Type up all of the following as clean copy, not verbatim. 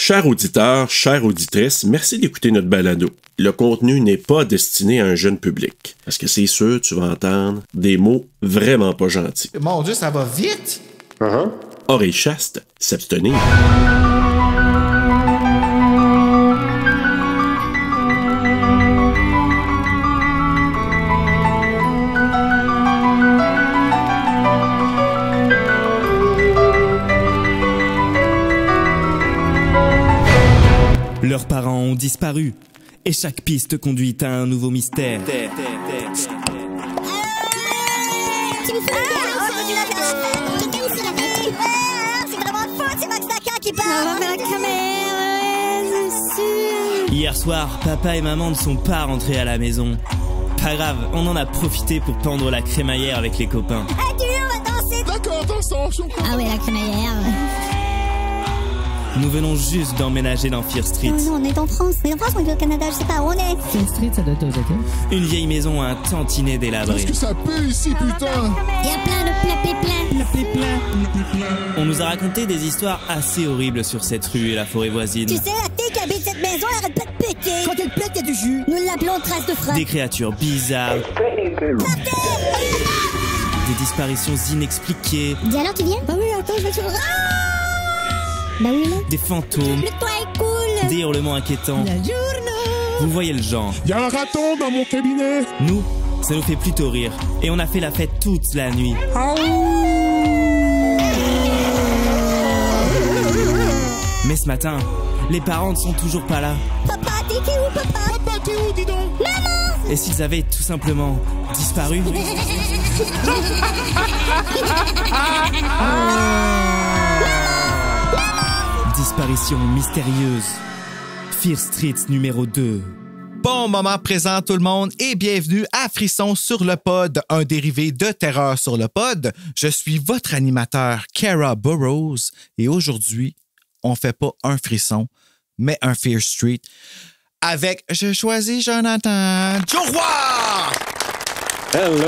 Chers auditeurs, chères auditrices, merci d'écouter notre balado. Le contenu n'est pas destiné à un jeune public. Parce que c'est sûr, tu vas entendre des mots vraiment pas gentils. Mon Dieu, ça va vite! Oreilles chastes, s'abstenir. Leurs parents ont disparu, et chaque piste conduit à un nouveau mystère. Hier soir, papa et maman ne sont pas rentrés à la maison. Pas grave, on en a profité pour pendre la crémaillère avec les copains. D'accord, dansons. Ah ouais, la crémaillère. Nous venons juste d'emménager dans Fear Street. Non, on est en France. On est en France, on est au Canada, je sais pas où on est. Fear Street, ça doit être aux États. Une vieille maison un tantinet délabrée. Qu'est-ce que ça pue ici, putain? Il y a plein de plats. On nous a raconté des histoires assez horribles sur cette rue et la forêt voisine. Tu sais, la fille qui habite cette maison, elle arrête pas de péter. Quand elle pète, il y a du jus. Nous l'appelons trace de frappe. Des créatures bizarres. Des disparitions inexpliquées. Dis alors, tu viens? Bah oui, attends, je vais sur... Bah oui, là. Des fantômes. Le toit est cool. Des hurlements inquiétants. La journée. Vous voyez le genre. Y a un raton dans mon cabinet. Nous, ça nous fait plutôt rire. Et on a fait la fête toute la nuit. Mais ce matin, les parents ne sont toujours pas là. Papa, t'es où, papa? Papa, t'es où, dis donc? Maman! Et s'ils avaient tout simplement disparu? Disparition mystérieuse. Fear Street numéro 2. Bon moment présent tout le monde et bienvenue à Frisson sur le pod, un dérivé de Terreur sur le pod. Je suis votre animateur Kara Burrows et aujourd'hui, on fait pas un frisson, mais un Fear Street avec Je choisis Jonathan Joe Roy! Hello.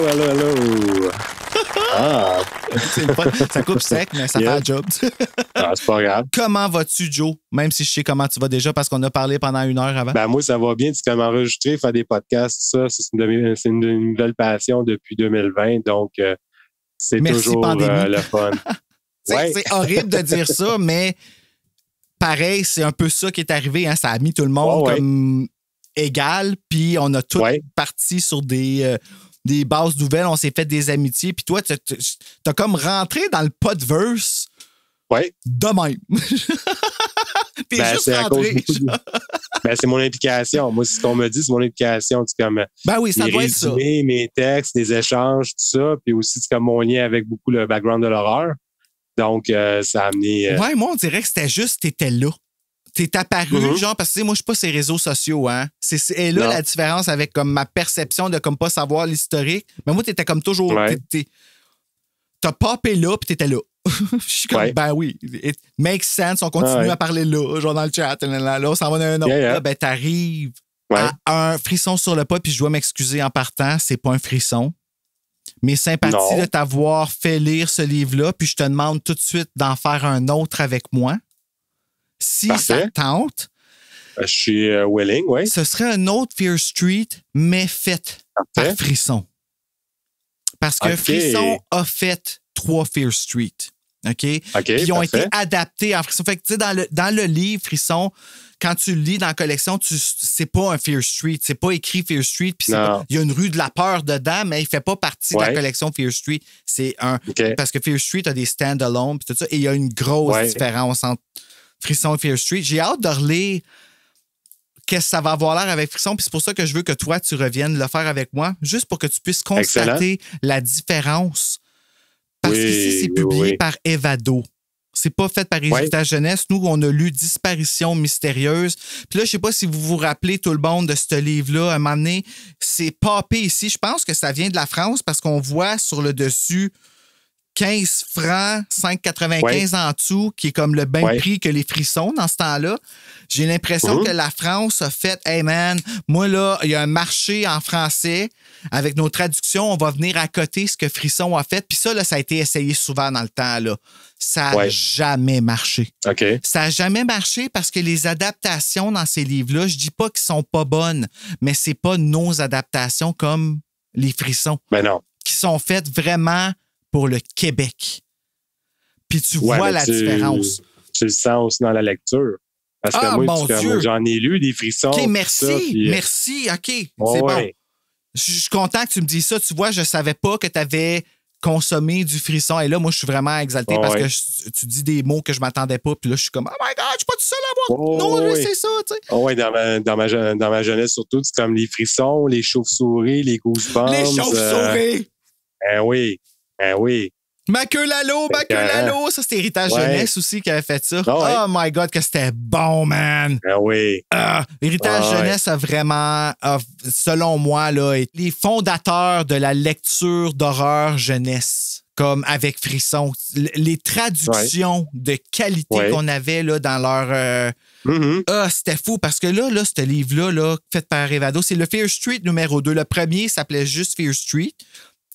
Ah, C'est le fun. Ça coupe sec, mais ça fait la job. c'est pas grave. Comment vas-tu, Joe? Même si je sais comment tu vas déjà parce qu'on a parlé pendant 1 heure avant. Ben, moi, ça va bien. Tu comme enregistrer, faire des podcasts, c'est une nouvelle passion depuis 2020. Donc, c'est Merci, toujours pandémie. le fun. Ouais. C'est horrible de dire ça, mais pareil, c'est un peu ça qui est arrivé. Hein? Ça a mis tout le monde comme égal, puis on a tous parti sur des bases nouvelles, on s'est fait des amitiés, puis toi, t'as comme rentré dans le podverse de même. T'es juste rentré. C'est mon implication. Moi, c'est ce qu'on me dit, c'est mon implication. C'est comme ben oui, ça doit être ça. Mes textes, les échanges, tout ça, puis aussi c'est comme mon lien avec beaucoup le background de l'horreur. Donc, ça a amené... Ouais, moi, on dirait que c'était juste, t'étais là. T'es apparu, genre, parce que moi, je suis pas ces réseaux sociaux, hein. C'est là la différence avec comme ma perception de comme pas savoir l'historique. Mais moi, t'étais comme toujours. T'as popé là, puis t'étais là. Je suis comme, ben oui, it makes sense, on continue à parler là, genre dans le chat, là, on s'en va dans un autre. Là, ben, t'arrives à un frisson sur le pas, puis je dois m'excuser en partant, c'est pas un frisson. Mes sympathies de t'avoir fait lire ce livre-là, puis je te demande tout de suite d'en faire un autre avec moi. Si ça tente, je suis willing, ce serait un autre Fear Street, mais fait par Frisson. Parce que Frisson a fait 3 Fear Street. OK? Puis ils ont été adaptés en Frisson. Fait que, tu sais, dans le livre Frisson, quand tu le lis dans la collection, c'est pas un Fear Street. C'est pas écrit Fear Street. Puis il y a une rue de la peur dedans, mais il fait pas partie de la collection Fear Street. C'est un. Parce que Fear Street a des stand-alone, puis tout ça. Et il y a une grosse différence entre Frisson et Fear Street. J'ai hâte de relire qu'est-ce que ça va avoir l'air avec Frisson. Puis c'est pour ça que je veux que toi, tu reviennes le faire avec moi, juste pour que tu puisses constater la différence. Parce qu'ici, c'est publié par Evado. C'est pas fait par Héritage Jeunesse. Nous, on a lu Disparition mystérieuse. Puis là, je sais pas si vous vous rappelez tout le monde de ce livre-là. À un moment donné, c'est popé ici. Je pense que ça vient de la France parce qu'on voit sur le dessus 15 francs, 5,95 en dessous, qui est comme le même prix que les frissons dans ce temps-là. J'ai l'impression que la France a fait « Hey man, moi là, il y a un marché en français. Avec nos traductions, on va venir à côté ce que Frisson a fait. » Puis ça, là, ça a été essayé souvent dans le temps. Là. Ça n'a jamais marché. Okay. Ça n'a jamais marché parce que les adaptations dans ces livres-là, je dis pas qu'ils sont pas bonnes, mais c'est pas nos adaptations comme les Frissons. Ben non. Qui sont faites vraiment pour le Québec. Puis tu vois la différence. Tu le sens aussi dans la lecture. Parce que moi, j'en ai lu des Frissons. OK, merci. Ça, puis... Merci. OK, c'est bon. Je suis content que tu me dises ça. Tu vois, je savais pas que tu avais consommé du Frisson. Et là, moi, je suis vraiment exalté parce que tu dis des mots que je m'attendais pas. Puis là, je suis comme, oh my God, je suis pas tout seul à voir. Non, c'est ça, tu sais. Oui, dans ma jeunesse, surtout, c'est comme les Frissons, les chauves-souris, les goosebumps. Les chauves-souris! Oui. Ma queue Lalo, ça c'était Héritage Jeunesse aussi qui avait fait ça. Oh my God, que c'était bon, man. Héritage Jeunesse a vraiment, selon moi, là, les fondateurs de la lecture d'horreur jeunesse, comme avec Frisson. Les traductions de qualité qu'on avait là, dans leur... c'était fou parce que là ce livre-là, là, fait par Revado, c'est le Fear Street numéro 2. Le premier s'appelait juste Fear Street.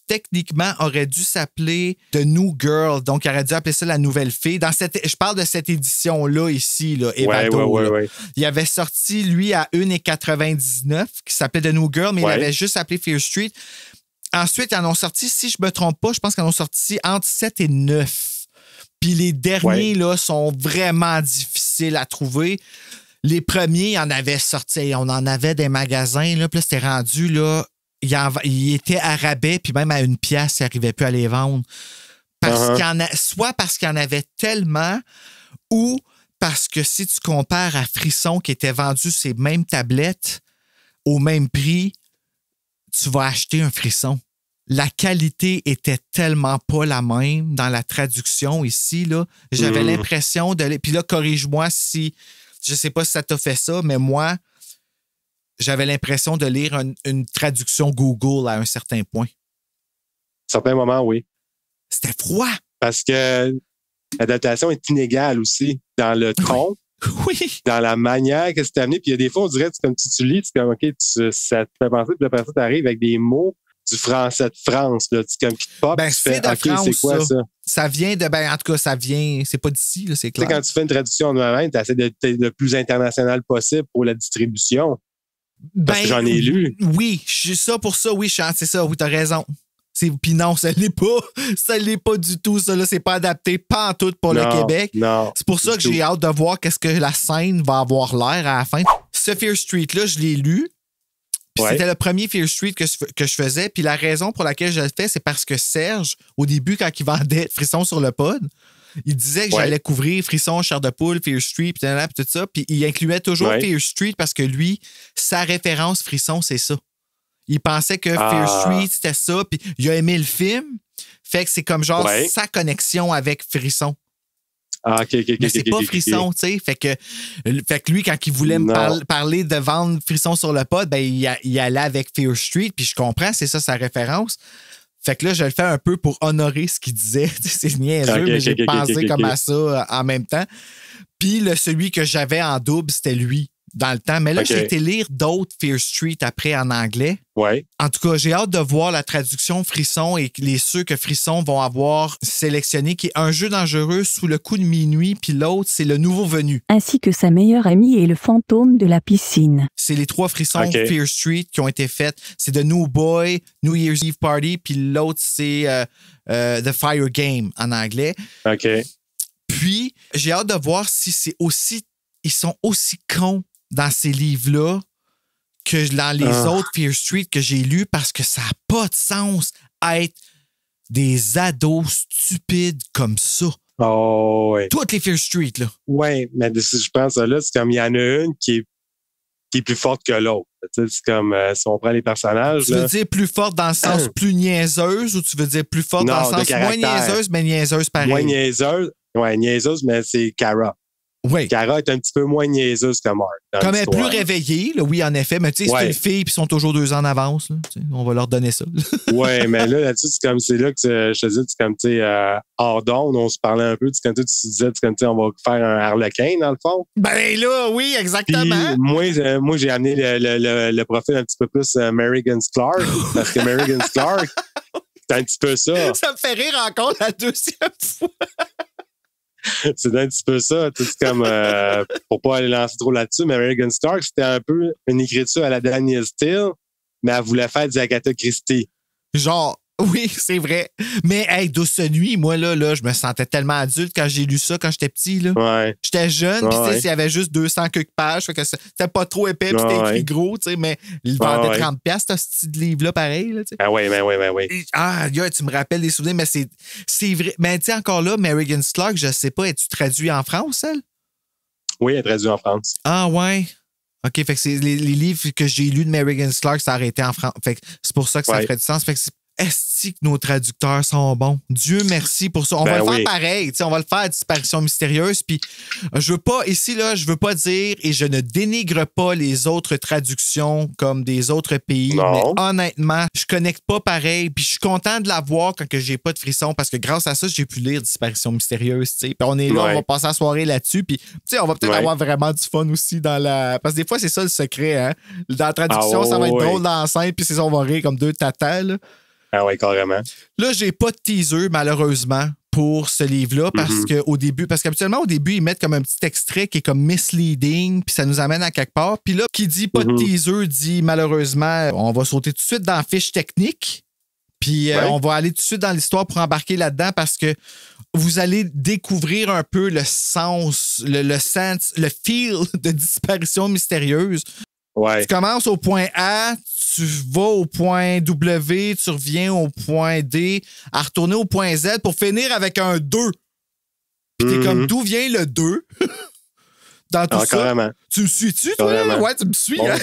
Techniquement, aurait dû s'appeler The New Girl. Donc, il aurait dû appeler ça la nouvelle fille. Je parle de cette édition-là ici, là, Evado. Il avait sorti, lui, à 1,99 qui s'appelait The New Girl, mais il avait juste appelé Fear Street. Ensuite, ils en ont sorti, si je ne me trompe pas, je pense qu'ils en ont sorti entre 7 et 9. Puis les derniers, là, sont vraiment difficiles à trouver. Les premiers, ils en avaient sorti. On en avait des magasins, là, puis là, c'était rendu, là, il était à rabais, puis même à 1 pièce, il n'arrivait plus à les vendre. Soit parce qu'il y en avait tellement, ou parce que si tu compares à Frisson qui était vendu ces mêmes tablettes au même prix, tu vas acheter un Frisson. La qualité était tellement pas la même dans la traduction ici, là. J'avais l'impression de... Puis là, corrige-moi si... Je sais pas si ça t'a fait ça, mais moi... J'avais l'impression de lire une traduction Google à un certain point. À certains moments, oui. C'était froid. Parce que l'adaptation est inégale aussi dans le ton, dans la manière que c'est amené. Puis il y a des fois, on dirait, comme tu lis, c'est comme, OK, ça te fait penser, puis après ça, tu arrives avec des mots du français de France, là, comme qui te pop, tu fais, OK, France, c'est quoi ça? Ça vient de, en tout cas, c'est pas d'ici, là, c'est clair. Tu sais, quand tu fais une traduction en même, tu essaies d'être le plus international possible pour la distribution. Parce que j'en ai lu. Oui, c'est ça, oui, c'est ça, oui, t'as raison. Puis non, ça l'est pas. Ça l'est pas du tout, ça, là. C'est pas adapté, pas en tout pour le Québec. Non. C'est pour ça que j'ai hâte de voir qu'est-ce que la scène va avoir l'air à la fin. Ce Fear Street-là, je l'ai lu. Puis c'était le premier Fear Street que je faisais. Puis la raison pour laquelle je le fais, c'est parce que Serge, au début, quand il vendait Frisson sur le pod, il disait que j'allais couvrir Frisson, Chair de poule, Fear Street, puis tout ça. Puis il incluait toujours Fear Street parce que lui, sa référence Frisson, c'est ça. Il pensait que Fear Street, c'était ça. Puis il a aimé le film. Fait que c'est comme genre sa connexion avec Frisson. Mais c'est pas Frisson, tu sais. Fait que lui, quand il voulait me parler de vendre Frisson sur le pod, ben il allait avec Fear Street. Puis je comprends, c'est ça sa référence. Fait que là, je le fais un peu pour honorer ce qu'il disait. C'est niaiseux, mais j'ai pensé comme à ça en même temps. Puis celui que j'avais en double, c'était lui dans le temps. Mais là, j'ai été lire d'autres Fear Street après en anglais. En tout cas, j'ai hâte de voir la traduction Frisson et ceux que Frisson vont avoir sélectionnés, qui est Un jeu dangereux, Sous le coup de minuit, puis l'autre, c'est Le nouveau venu. Ainsi que sa meilleure amie et le fantôme de la piscine. C'est les 3 Frissons Fear Street qui ont été faits. C'est The New Boy, New Year's Eve Party, puis l'autre, c'est The Fire Game en anglais. Puis, j'ai hâte de voir si ils sont aussi cons dans ces livres-là que dans les autres Fear Street que j'ai lus, parce que ça n'a pas de sens être des ados stupides comme ça. Toutes les Fear Street, là. Oui, mais si je pense à là, c'est comme il y en a une qui est plus forte que l'autre. C'est comme si on prend les personnages. Tu veux dire plus forte dans le sens plus niaiseuse, ou tu veux dire plus forte dans le sens moins niaiseuse, mais niaiseuse pareil? Moins niaiseuse. Ouais, niaiseuse, mais c'est Cara. Oui. Cara est un petit peu moins niaiseuse que Mark. Comme elle est plus réveillée, là, oui, en effet, mais tu sais, c'est une fille, puis ils sont toujours 2 ans en avance. Là, on va leur donner ça. Oui, mais là-dessus, c'est là que je te dis, c'est comme, tu sais, hors d'onde, on se parlait un peu, tu disais, on va faire un harlequin, dans le fond. Ben là, oui, exactement. Puis, moi, j'ai amené le profil un petit peu plus Mary Clark, parce que Mary Clark, c'est un petit peu ça. Ça me fait rire encore la deuxième fois. C'est un petit peu ça. C'est comme, pour pas aller lancer trop là-dessus, mais Megan Stark, c'était un peu une écriture à la Danielle Steele, mais elle voulait faire du Agatha Christie. Genre, oui, c'est vrai. Mais, hey, Douce Nuit, moi, là, je me sentais tellement adulte quand j'ai lu ça, quand j'étais petit, là. Ouais. J'étais jeune, puis tu sais, s'il y avait juste 200 quelques pages, fait que c'était pas trop épais, puis c'était écrit gros, tu sais, mais il vendait 30$, ce style de livre-là, pareil, là, tu sais. Ah oui. Ah, tu me rappelles des souvenirs, mais c'est vrai. Mais tu sais, encore là, Mary Clark, je sais pas, es-tu traduit en France, elle? Oui, elle est traduite en France. Ah, ouais. OK, fait que c'est les livres que j'ai lus de Mary Clark, ça a arrêté en France. Fait que c'est pour ça que ça ferait du sens. Fait que est-ce que nos traducteurs sont bons? Dieu merci pour ça. On va le faire pareil. On va le faire à Disparition mystérieuse. Puis, je veux pas, ici, là, je veux pas dire, et je ne dénigre pas les autres traductions comme des autres pays. Non. Mais honnêtement, je connecte pas pareil. Puis, je suis content de la voir quand que j'ai pas de frissons parce que grâce à ça, j'ai pu lire Disparition mystérieuse. Puis, on est là, on va passer la soirée là-dessus. Puis, on va peut-être avoir vraiment du fun aussi dans la. Parce que des fois, c'est ça le secret. Hein? Dans la traduction, ça va être drôle dans la scène. Puis, c'est ça, on va rire comme deux tatas. Là. Ah oui, carrément. Là, j'ai pas de teaser, malheureusement, pour ce livre-là, parce qu'habituellement, au début, ils mettent comme un petit extrait qui est comme misleading, puis ça nous amène à quelque part. Puis là, qui dit pas de teaser, dit malheureusement, on va sauter tout de suite dans la fiche technique, puis on va aller tout de suite dans l'histoire pour embarquer là-dedans, parce que vous allez découvrir un peu le sens, le sens, le feel de Disparition mystérieuse. Ouais. Tu commences au point A, tu vas au point W, tu reviens au point D, à retourner au point Z pour finir avec un 2. Puis t'es comme, d'où vient le 2? Dans tout ça. Carrément. Tu me suis-tu, toi? Carrément. Ouais, tu me suis. Bon. Hein?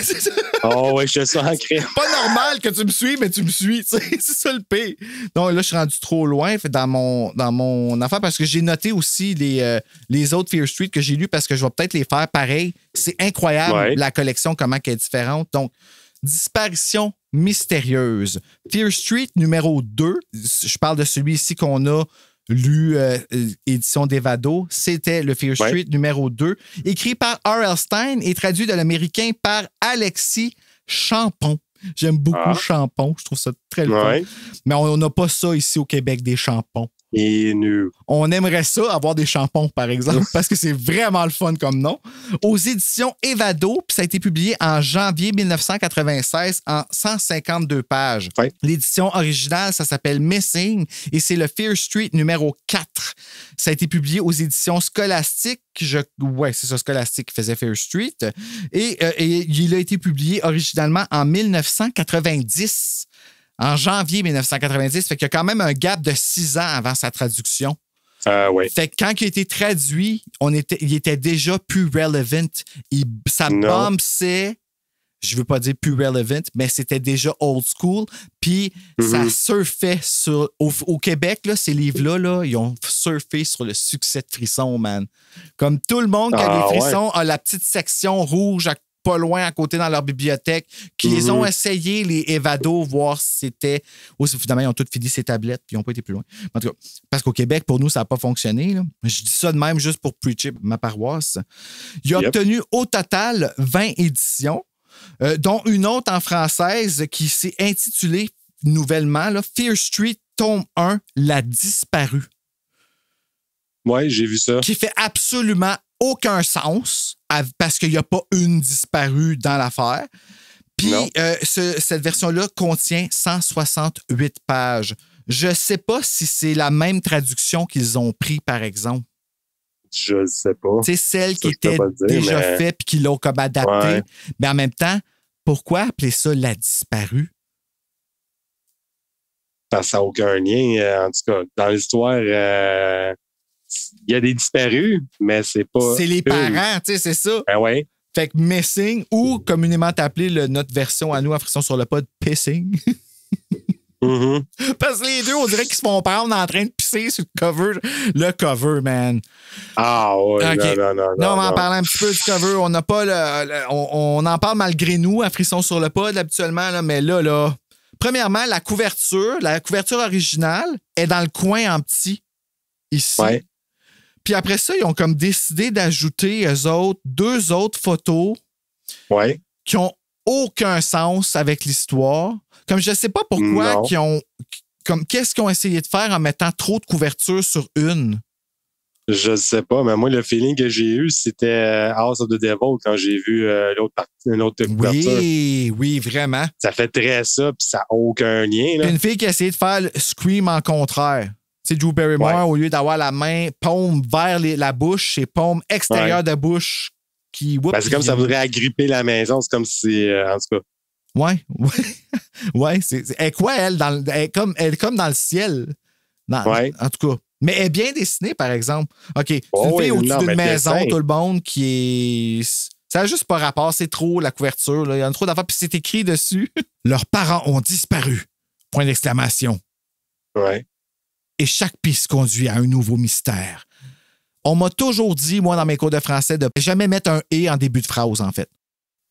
Oh, ouais, je te sens ancré. Pas normal que tu me suis, mais tu me suis. C'est ça le pire. Donc là, je suis rendu trop loin dans mon affaire parce que j'ai noté aussi les autres Fear Street que j'ai lus parce que je vais peut-être les faire pareil. C'est incroyable, la collection, comment elle est différente. Donc, Disparition mystérieuse. Fear Street numéro 2. Je parle de celui ici qu'on a lu, édition d'Evado. C'était le Fear Street numéro 2. Écrit par R.L. Stine et traduit de l'américain par Alexis Champon. J'aime beaucoup Champon. Je trouve ça très le fun. Mais on n'a pas ça ici au Québec, des champons. Et nous. On aimerait ça, avoir des champons, par exemple, parce que c'est vraiment le fun comme nom. Aux éditions Evado, puis ça a été publié en janvier 1996 en 152 pages. Ouais. L'édition originale, ça s'appelle Missing et c'est le Fear Street numéro 4. Ça a été publié aux éditions Scholastic. Ouais, c'est ça, Scholastic qui faisait Fear Street. Et il a été publié originalement en 1990. En janvier 1990, fait qu'il y a quand même un gap de 6 ans avant sa traduction. Oui. Fait que quand il a été traduit, il était déjà plus relevant. Ça bombsait, je veux pas dire plus relevant, mais c'était déjà old school. Puis ça surfait au Québec, là, ces livres-là, là, ils ont surfé sur le succès de Frisson, man. Comme tout le monde qui a des frissons a la petite section rouge pas loin à côté dans leur bibliothèque, qui les ont essayé, les Evado, voir si c'était... Finalement, ils ont tous fini ces tablettes, puis ils n'ont pas été plus loin. En tout cas, parce qu'au Québec, pour nous, ça n'a pas fonctionné. Là. Je dis ça de même juste pour preacher ma paroisse. Il a obtenu au total 20 éditions, dont une autre en française qui s'est intitulée nouvellement là, Fear Street, tome 1, La disparue. Oui, j'ai vu ça. Qui fait absolument aucun sens parce qu'il n'y a pas une disparue dans l'affaire. Puis cette version-là contient 168 pages. Je ne sais pas si c'est la même traduction qu'ils ont pris, par exemple. Je ne sais pas. C'est celle qui était déjà faite puis qu'ils l'ont comme adaptée. Ouais. Mais en même temps, pourquoi appeler ça La disparue? Ça n'a aucun lien. En tout cas, dans l'histoire... il y a des disparus, mais c'est pas... C'est les parents, tu sais, c'est ça. Ben ouais. Fait que Missing, ou communément appelé notre version à nous, à Frisson sur le pod, Pissing. Parce que les deux, on dirait qu'ils se font prendre en train de pisser sur le cover, man. Ah ouais, okay. non. On va en parler un petit peu du cover. On n'a pas on en parle malgré nous à Frisson sur le pod habituellement, là, mais là, premièrement, la couverture originale est dans le coin en petit, ici. Ouais. Puis après ça, ils ont comme décidé d'ajouter, eux autres, 2 autres photos qui ont aucun sens avec l'histoire. Comme je sais pas pourquoi qu'est-ce qu'ils ont essayé de faire en mettant trop de couverture sur une. Je sais pas, mais moi, le feeling que j'ai eu, c'était House of the Devil quand j'ai vu l'autre couverture. Oui, vraiment. Ça fait très ça, puis ça n'a aucun lien. Là. Une fille qui a essayé de faire le Scream en contraire. Tu sais, Drew Barrymore, au lieu d'avoir la main paume vers la bouche, c'est paume extérieure de bouche qui... c'est comme ça voudrait agripper la maison. C'est comme si... en tout cas... Ouais. Elle est quoi, elle? Elle est comme dans le ciel. En tout cas. Mais elle est bien dessinée, par exemple. OK. C'est une fille au-dessus d'une maison, tout le monde, qui est... Ça n'a juste pas rapport. C'est trop, la couverture. Là. Il y en a trop d'affaires. Puis c'est écrit dessus. Leurs parents ont disparu. Point d'exclamation. Ouais. Et chaque piste conduit à un nouveau mystère. On m'a toujours dit, moi, dans mes cours de français, de jamais mettre un « et » en début de phrase, en fait.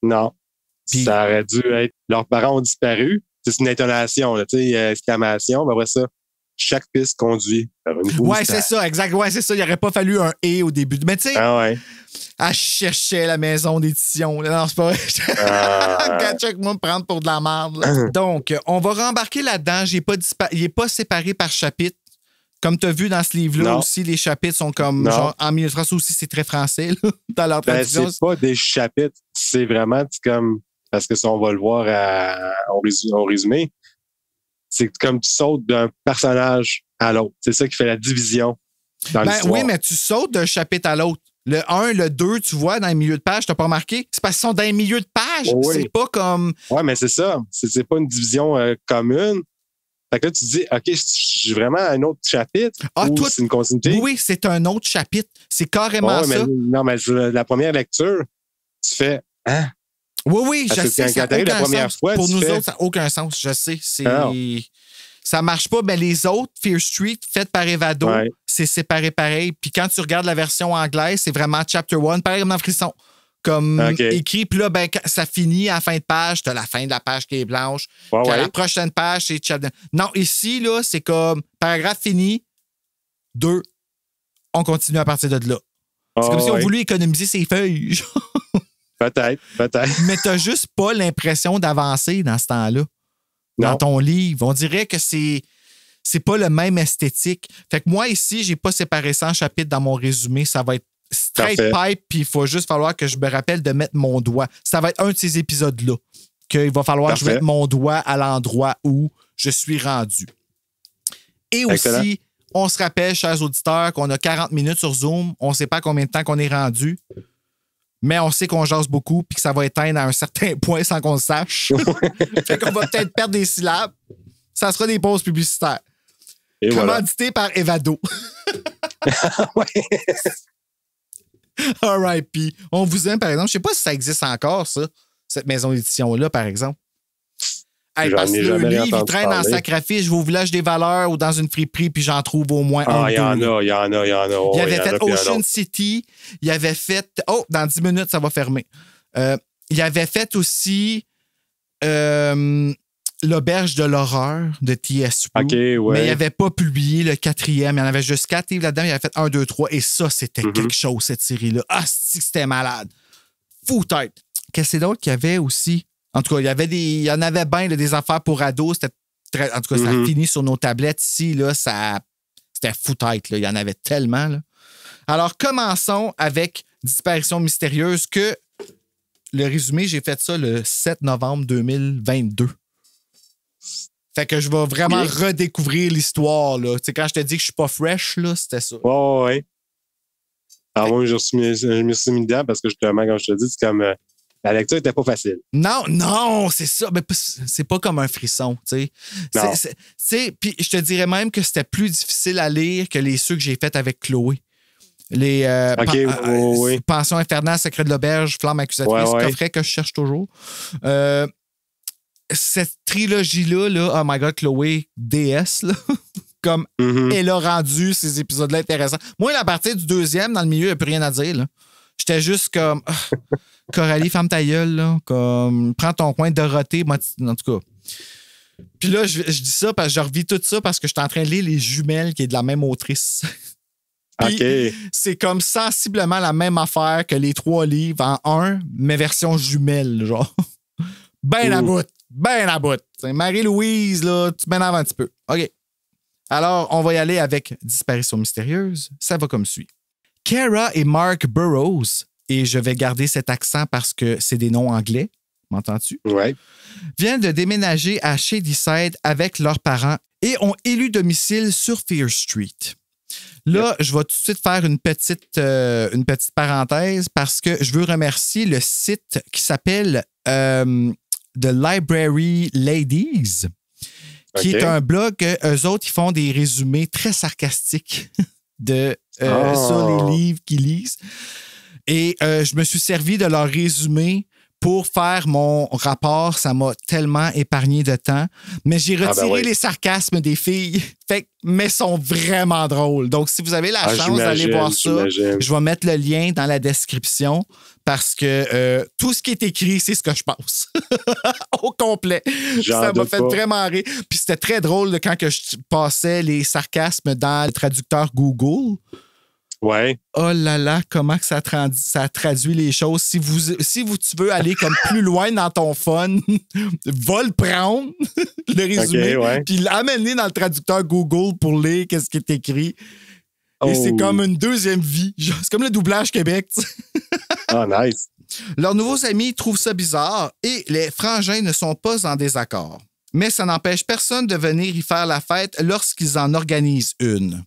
Non. Puis, ça aurait dû être « leurs parents ont disparu ». C'est une intonation, tu sais, exclamation. Mais après ça, chaque piste conduit vers un nouveau mystère. C'est ça, exact. Ouais, c'est ça. Il n'aurait pas fallu un « et » au début. Mais tu sais, elle cherchait la maison d'édition. Non, c'est pas vrai. Check-moi me prendre pour de la merde. Donc, on va rembarquer là-dedans. Il n'est pas séparé par chapitre. Comme tu as vu dans ce livre-là aussi, les chapitres sont comme genre en milieu de phrase aussi, c'est très français là, dans leur traduction. C'est pas des chapitres, c'est vraiment comme parce que si on va le voir au résumé, c'est comme tu sautes d'un personnage à l'autre. C'est ça qui fait la division dans l'histoire. Oui, mais tu sautes d'un chapitre à l'autre. Le 1, le 2, tu vois, dans les milieux de page, t'as pas remarqué? C'est parce qu'ils sont dans les milieux de page. C'est pas comme... Oui, mais c'est ça. C'est pas une division commune. Fait que là, tu te dis, OK, j'ai vraiment un autre chapitre ou c'est une continuité? Oui, c'est un autre chapitre. C'est carrément ça. Mais la première lecture, tu fais, hein? Oui, je sais. Quand t'arrives la première fois, pour nous autres, ça n'a aucun sens. Je sais. Ça marche pas. Mais les autres, Fear Street, faites par Evado, c'est séparé pareil. Puis quand tu regardes la version anglaise, c'est vraiment Chapter 1, pareil comme dans Frisson. Comme écrit, puis là, ça finit à la fin de page. Tu as la fin de la page qui est blanche. La prochaine page, c'est chapter. Non, ici, là, c'est comme paragraphe fini, 2. On continue à partir de là. C'est comme si on voulait économiser ses feuilles. Peut-être. Mais tu n'as juste pas l'impression d'avancer dans ce temps-là. Dans ton livre. On dirait que c'est pas le même esthétique. Fait que moi, ici, j'ai pas séparé 100 chapitres dans mon résumé. Ça va être straight pipe, puis il faut juste falloir que je me rappelle de mettre mon doigt. Ça va être un de ces épisodes-là qu'il va falloir que je mette mon doigt à l'endroit où je suis rendu. Et aussi, on se rappelle, chers auditeurs, qu'on a 40 minutes sur Zoom. On ne sait pas combien de temps qu'on est rendu, mais on sait qu'on jase beaucoup puis que ça va éteindre à un certain point sans qu'on le sache. Fait qu'on va peut-être perdre des syllabes. Ça sera des pauses publicitaires. Et commandité par Evado. R.I.P. On vous aime, par exemple. Je sais pas si ça existe encore, ça, cette maison d'édition-là, par exemple. Parce que le livre, il traîne en sacrifice, je vais au Village des Valeurs ou dans une friperie, puis j'en trouve au moins un. Il y en a. Il avait fait Ocean City. Il avait fait... dans 10 minutes, ça va fermer. Il avait fait aussi L'Auberge de l'horreur de T.S. Roux. Mais il n'avait pas publié le 4e. Il y en avait juste 4 livres là-dedans. Il avait fait 1, 2, 3. Et ça, c'était quelque chose, cette série-là. C'était malade. Fou tête. Qu'est-ce que c'est d'autre qu'il y avait aussi? En tout cas, il y en avait bien des affaires pour ados. En tout cas, ça a fini sur nos tablettes ici. Là, c'était fou tête. Là. Il y en avait tellement. Là. Alors, commençons avec Disparition mystérieuse que le résumé, j'ai fait ça le 7 novembre 2022. Fait que je vais vraiment redécouvrir l'histoire. Là. Tu sais, quand je te dis que je suis pas fresh, là, c'était ça. Ouais. Alors, moi, je me suis mis dedans parce que justement, comme je te dis, c'est comme la lecture n'était pas facile. Non, c'est ça. Mais c'est pas comme un frisson, tu sais. Puis je te dirais même que c'était plus difficile à lire que ceux que j'ai faits avec Chloé. Les Pension infernale, Secret de l'auberge, Flamme accusatrice, coffret que je cherche toujours. cette trilogie-là, là, oh my God, Chloé, DS, là, comme elle a rendu ces épisodes-là intéressants. Moi, à partir du 2e, dans le milieu, il n'y a plus rien à dire. Là. J'étais juste comme, Coralie, ferme ta gueule, là, comme, prends ton coin, Dorothée, moi, en tout cas. Puis là, je dis ça parce que je revis tout ça parce que je suis en train de lire Les Jumelles, qui est de la même autrice. Puis, c'est comme sensiblement la même affaire que les 3 livres en un, mais version jumelle, genre. Ben à bout. Marie-Louise, là, tu m'énerves un petit peu. OK. Alors, on va y aller avec Disparition mystérieuse. Ça va comme suit. Kara et Mark Burroughs, et je vais garder cet accent parce que c'est des noms anglais, m'entends-tu? Ouais. Viennent de déménager à Shadyside avec leurs parents et ont élu domicile sur Fear Street. Là, je vais tout de suite faire une petite parenthèse parce que je veux remercier le site qui s'appelle The Library Ladies, qui est un blog. Eux autres, ils font des résumés très sarcastiques sur les livres qu'ils lisent. Et je me suis servi de leur résumé pour faire mon rapport. Ça m'a tellement épargné de temps. Mais j'ai retiré les sarcasmes des filles, mais sont vraiment drôles. Donc, si vous avez la chance d'aller voir ça, je vais mettre le lien dans la description parce que tout ce qui est écrit, c'est ce que je pense. Au complet. Ça m'a fait vraiment rire. Puis c'était très drôle quand que je passais les sarcasmes dans le traducteur Google. Ouais. Oh là là, comment que ça traduit les choses. Si tu veux aller comme plus loin dans ton fun, va le prendre, le résumé, puis l'amener dans le traducteur Google pour lire qu'est-ce qui est écrit. Et c'est comme une deuxième vie. C'est comme le doublage Québec. Nice. Leurs nouveaux amis trouvent ça bizarre et les frangins ne sont pas en désaccord. Mais ça n'empêche personne de venir y faire la fête lorsqu'ils en organisent une.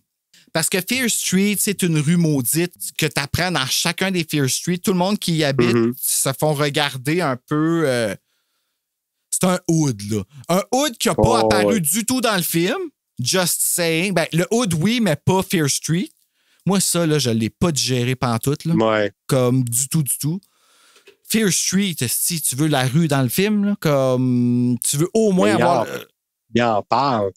Parce que Fear Street, c'est une rue maudite que tu apprends dans chacun des Fear Street. Tout le monde qui y habite se font regarder un peu... c'est un hood, là. Un hood qui n'a pas apparu du tout dans le film. Just saying. Ben, le hood, oui, mais pas Fear Street. Moi, ça, là, je ne l'ai pas digéré pantoute, là. Ouais. Comme du tout. Fear Street, si tu veux la rue dans le film, là, comme tu veux au moins avoir... Il en parle.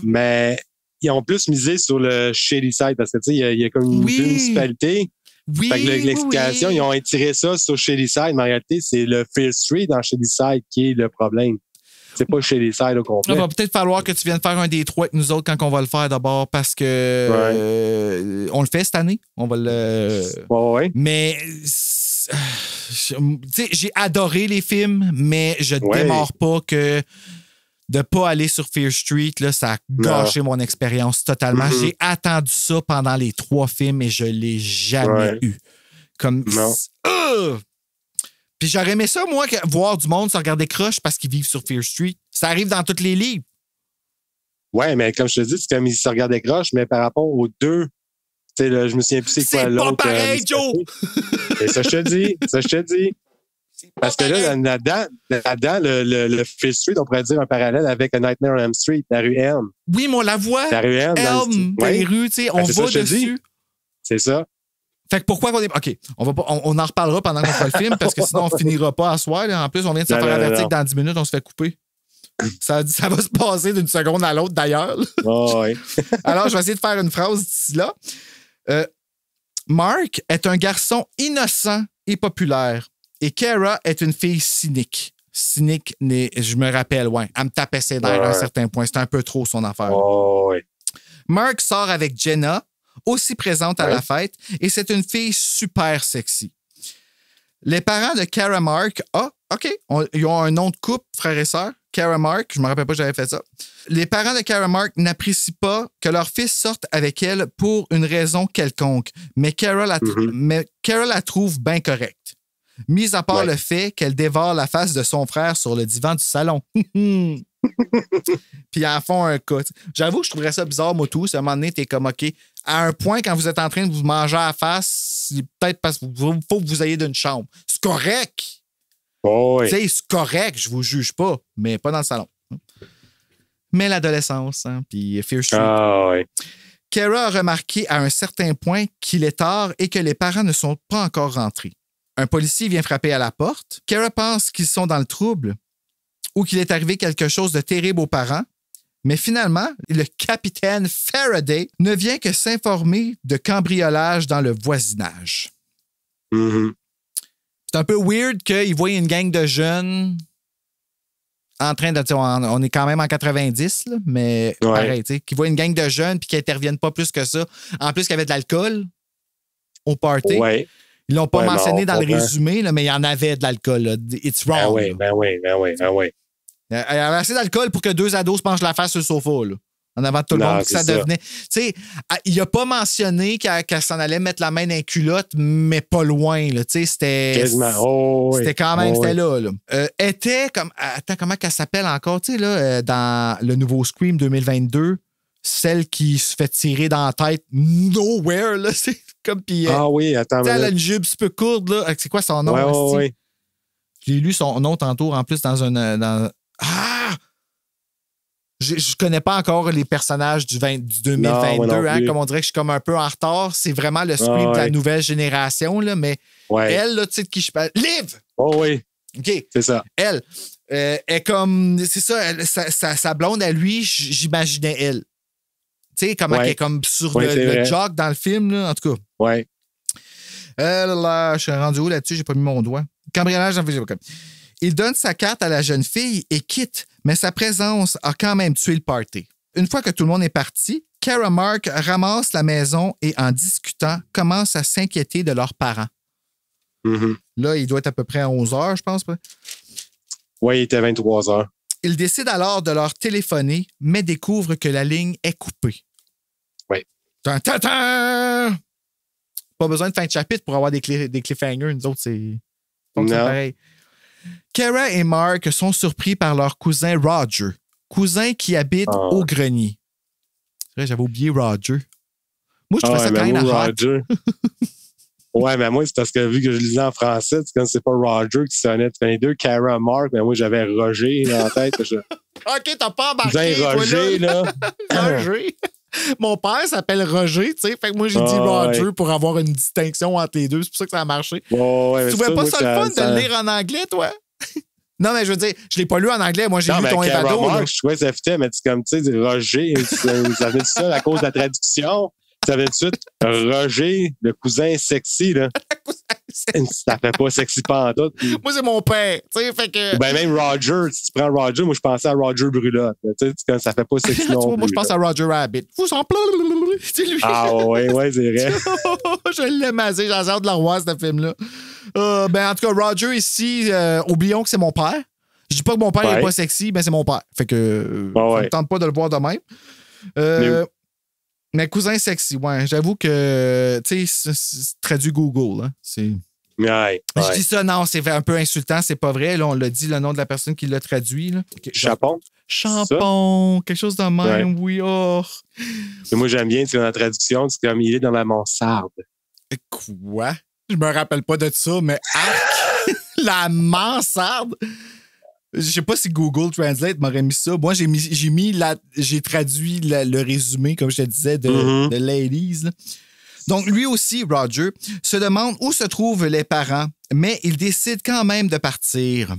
Mais ils ont plus misé sur le Shadyside parce que, tu sais, il y a comme une municipalité. Oui. Fait que l'explication, ils ont étiré ça sur Shadyside, mais en réalité, c'est le Fear Street dans Shadyside qui est le problème. C'est pas Shadyside au complet. Il va peut-être falloir que tu viennes faire un des 3 avec nous autres quand on va le faire d'abord parce que on le fait cette année. On va le. Mais tu sais, j'ai adoré les films, mais je ne démords pas que de ne pas aller sur Fear Street, là, ça a gâché mon expérience totalement. J'ai attendu ça pendant les 3 films et je ne l'ai jamais eu. Comme. Puis j'aurais aimé ça, moi, voir du monde se regarder croche parce qu'ils vivent sur Fear Street. Ça arrive dans tous les livres. Ouais, mais comme je te dis, c'est comme ils se regardaient croche, mais par rapport aux 2, tu sais, je me souviens plus c'est quoi l'autre. C'est pas pareil, Joe! Et ça, je te dis. Parce que là, là-dedans, le Fear Street, on pourrait dire un parallèle avec A Nightmare on Elm Street, la rue Elm. Oui, mais on la voit. La rue Elm. Les rues, tu sais, on va dessus. C'est ça. Fait que pourquoi qu'on est. OK, on en reparlera pendant qu'on fait le film parce que sinon, on finira pas à soir. Là. En plus, on vient de se faire avertir que dans 10 minutes, on se fait couper. Ça va se passer d'une seconde à l'autre, d'ailleurs. Alors, je vais essayer de faire une phrase d'ici là. Mark est un garçon innocent et populaire. Et Kara est une fille cynique. Cynique, je me rappelle, elle me tapait ses nerfs à un certain point. C'était un peu trop son affaire. Mark sort avec Jenna, aussi présente à la fête, et c'est une fille super sexy. Les parents de Kara Mark, ils ont un nom de couple, frère et sœur. Kara Mark, je me rappelle pas que j'avais fait ça. Les parents de Kara Mark n'apprécient pas que leur fils sorte avec elle pour une raison quelconque, mais Kara la trouve bien correcte. Mis à part le fait qu'elle dévore la face de son frère sur le divan du salon. Puis en font un cas. J'avoue que je trouverais ça bizarre, moi, tout. À un moment donné, t'es comme, OK, à un point, quand vous êtes en train de vous manger à la face, c'est peut-être parce qu'il faut que vous ayez d'une chambre. C'est correct. Tu sais, c'est correct, je vous juge pas, mais pas dans le salon. Mais l'adolescence, puis Fear Street. Kara a remarqué à un certain point qu'il est tard et que les parents ne sont pas encore rentrés. Un policier vient frapper à la porte. Kara pense qu'ils sont dans le trouble ou qu'il est arrivé quelque chose de terrible aux parents. Mais finalement, le capitaine Faraday ne vient que s'informer de cambriolage dans le voisinage. Mm-hmm. C'est un peu weird qu'il voit une gang de jeunes en train de... On est quand même en 90, là, mais pareil, tu sais, qu'ils voient une gang de jeunes puis qu'ils n'interviennent pas plus que ça. En plus qu'il y avait de l'alcool au party. Ouais. Ils l'ont pas mentionné dans le résumé, là, mais il y en avait de l'alcool. Là. It's wrong. Ben oui. Il y avait assez d'alcool pour que 2 ados se penchent la face sur le sofa, là, en avant de tout le monde. Ça devenait. Tu sais, il n'a pas mentionné qu'elle s'en allait mettre la main dans les culottes, mais pas loin. Là, tu sais, c'était. Quasiment. C'était quand même, c'était là. Était comme. Attends, comment qu'elle s'appelle encore, tu sais, là, dans le nouveau Scream 2022, celle qui se fait tirer dans la tête nowhere, là. C'est comme. Pis, oui, attends. Elle a une jupe un peu courte, là. C'est quoi son nom? Oui. J'ai lu son nom tantôt, en plus, dans un. Je connais pas encore les personnages du 2022, comme on dirait que je suis comme un peu en retard. C'est vraiment le Scream de la nouvelle génération, là, mais elle, là, tu sais de qui je parle. Liv! Oh oui. OK. C'est ça. Elle est comme. C'est ça, sa blonde à lui, j'imaginais elle. Tu sais, comment elle est comme sur le jog dans le film, là, en tout cas. Ouais. Là, je suis rendu où là-dessus? J'ai pas mis mon doigt. Cambriolage dans le Il donne sa carte à la jeune fille et quitte, mais sa présence a quand même tué le party. Une fois que tout le monde est parti, Kara Mark ramasse la maison et, en discutant, commence à s'inquiéter de leurs parents. Mm-hmm. Là, il doit être à peu près à 11 heures, je pense. Oui, il était 23 heures. Il décide alors de leur téléphoner, mais découvre que la ligne est coupée. Oui. Pas besoin de fin de chapitre pour avoir des cliffhangers. Nous autres, c'est pareil. Kara et Mark sont surpris par leur cousin Roger, cousin qui habite au grenier. C'est vrai, j'avais oublié Roger. Moi, je trouvais ça quand même Roger. Ouais, mais moi, c'est parce que vu que je lisais en français, c'est comme c'est pas Roger qui sonnait. Tu connais deux, Kara et Mark, mais moi, j'avais Roger dans la tête. OK, t'as pas embarqué. Roger, là. Roger. Mon père s'appelle Roger, tu sais. Fait que moi, j'ai dit Roger pour avoir une distinction entre les deux. C'est pour ça que ça a marché. Tu trouvais pas ça le fun de le lire en anglais, toi? Non, mais je veux dire, je l'ai pas lu en anglais. Moi, j'ai lu ton Evado. Je trouvais ça fitait, mais c'est comme, tu sais, Roger, vous avez dit ça à cause de la traduction. Tu savais tout de suite, Roger, le cousin sexy, là. Ça fait pas sexy pantoute. Moi, c'est mon père. Tu sais, fait que. Ben, même Roger, si tu prends Roger, moi, je pensais à Roger Brulotte. Tu sais, ça fait pas sexy non plus. Moi, je pense à Roger Rabbit. Vous en c'est lui. Ah, ouais, c'est vrai. Je l'ai masé. J'ai hâte de le revoir, ce film-là. Ben, en tout cas, Roger, ici, oublions que c'est mon père. Je dis pas que mon père n'est pas sexy, mais c'est mon père. Fait que. Ça me tente pas de le voir de même. Mais cousin sexy, ouais. J'avoue que, tu sais, c'est traduit Google. Hein. C'est... Je dis ça, non, c'est un peu insultant, c'est pas vrai. Là, on l'a dit, le nom de la personne qui l'a traduit. Là. Chapon. Quelque chose de même, oui. Oh. Et moi, j'aime bien, c'est dans la traduction, c'est comme il est dans la mansarde. Quoi? Je me rappelle pas de ça, mais la mansarde? Je sais pas si Google Translate m'aurait mis ça. Moi, j'ai traduit le résumé, comme je te disais, de Ladies. Là. Donc, lui aussi, Roger, se demande où se trouvent les parents, mais il décide quand même de partir.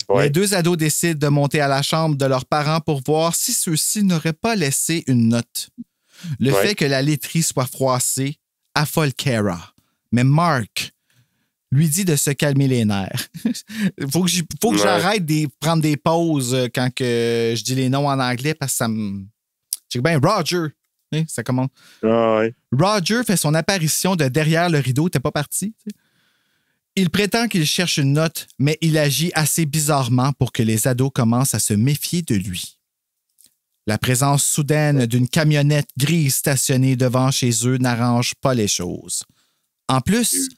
Ouais. Les deux ados décident de monter à la chambre de leurs parents pour voir si ceux-ci n'auraient pas laissé une note. Le fait que la laiterie soit froissée affole Kara. Mais Mark lui dit de se calmer les nerfs. faut que j'arrête de prendre des pauses quand que je dis les noms en anglais parce que ça me... Check bien, Roger. Ça commence. Roger fait son apparition de derrière le rideau. T'es pas parti? T'sais. Il prétend qu'il cherche une note, mais il agit assez bizarrement pour que les ados commencent à se méfier de lui. La présence soudaine d'une camionnette grise stationnée devant chez eux n'arrange pas les choses. En plus,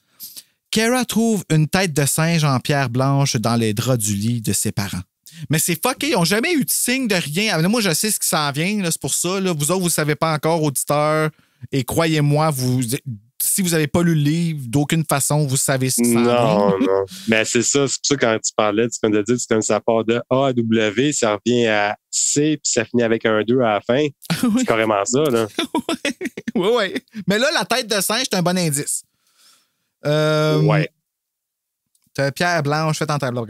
Kara trouve une tête de singe en pierre blanche dans les draps du lit de ses parents. Mais c'est fucké, ils n'ont jamais eu de signe de rien. Moi, je sais ce qui s'en vient, là, c'est pour ça. Là. Vous autres, vous ne savez pas encore, auditeurs. Et croyez-moi, si vous n'avez pas lu le livre, d'aucune façon, vous savez ce qui s'en vient. Non. Mais c'est ça, c'est pour ça que quand tu parlais, tu viens de dire, c'est comme ça part de A à W, ça revient à C, puis ça finit avec un 2 à la fin. C'est carrément ça, là. Oui. Mais là, la tête de singe, c'est un bon indice. Pierre blanche faite en tableau.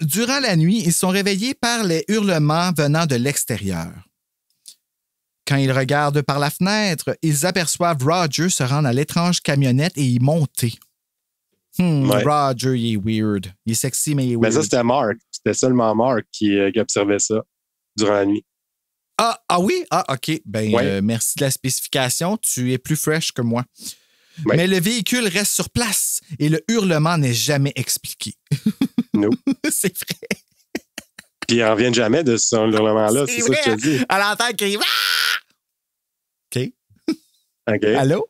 Durant la nuit, ils sont réveillés par les hurlements venant de l'extérieur. Quand ils regardent par la fenêtre, ils aperçoivent Roger se rendre à l'étrange camionnette et y monter. Roger, il est weird. Il est sexy, mais il est weird. Mais ça, c'était Mark. C'était seulement Mark qui observait ça durant la nuit. Ah oui? Ah, OK. Merci de la spécification. Tu es plus fresh que moi. Ouais. Mais le véhicule reste sur place et le hurlement n'est jamais expliqué. Non. C'est vrai. Puis ils n'en reviennent jamais de ce hurlement-là. C'est ça que je te dis. À l'entendre crier. OK. Allô?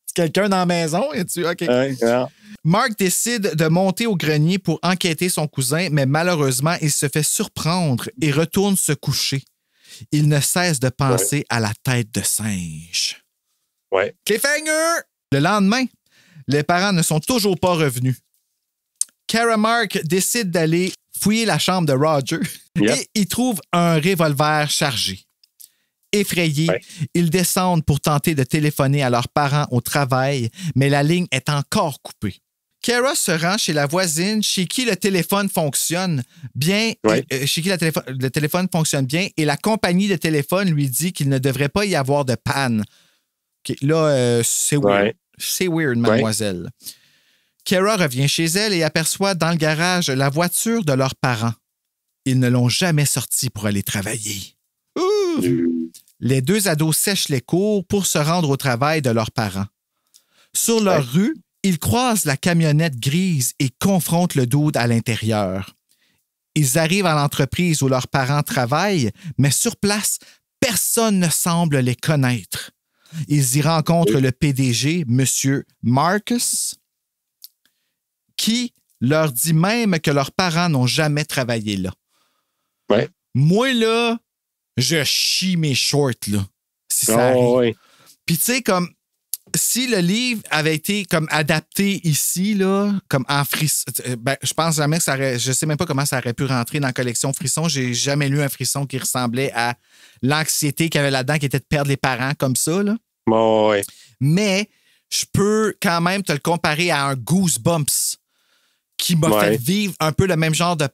C'est quelqu'un dans la maison? OK. Ouais. Mark décide de monter au grenier pour enquêter son cousin, mais malheureusement, il se fait surprendre et retourne se coucher. Il ne cesse de penser à la tête de singe. Ouais. Cliffhanger! Le lendemain, les parents ne sont toujours pas revenus. Kara Mark décide d'aller fouiller la chambre de Roger et il trouve un revolver chargé. Effrayés, ils descendent pour tenter de téléphoner à leurs parents au travail, mais la ligne est encore coupée. Kara se rend chez la voisine chez qui le téléphone fonctionne bien, chez qui le téléphone fonctionne bien et la compagnie de téléphone lui dit qu'il ne devrait pas y avoir de panne. Okay, là, c'est weird. C'est weird, mademoiselle. Kara revient chez elle et aperçoit dans le garage la voiture de leurs parents. Ils ne l'ont jamais sortie pour aller travailler. Les deux ados sèchent les cours pour se rendre au travail de leurs parents. Sur leur rue, ils croisent la camionnette grise et confrontent le dude à l'intérieur. Ils arrivent à l'entreprise où leurs parents travaillent, mais sur place, personne ne semble les connaître. Ils y rencontrent le PDG, M. Marcus, qui leur dit même que leurs parents n'ont jamais travaillé là. Ouais. Moi, là, je chie mes shorts, là, si ça arrive. Puis, tu sais, comme si le livre avait été comme adapté ici, là, comme en frisson, je pense jamais que ça aurait. Je sais même pas comment ça aurait pu rentrer dans la collection Frisson. J'ai jamais lu un frisson qui ressemblait à l'anxiété qu'il y avait là-dedans, qui était de perdre les parents comme ça, là. Mais je peux quand même te le comparer à un Goosebumps qui m'a fait vivre un peu le même genre de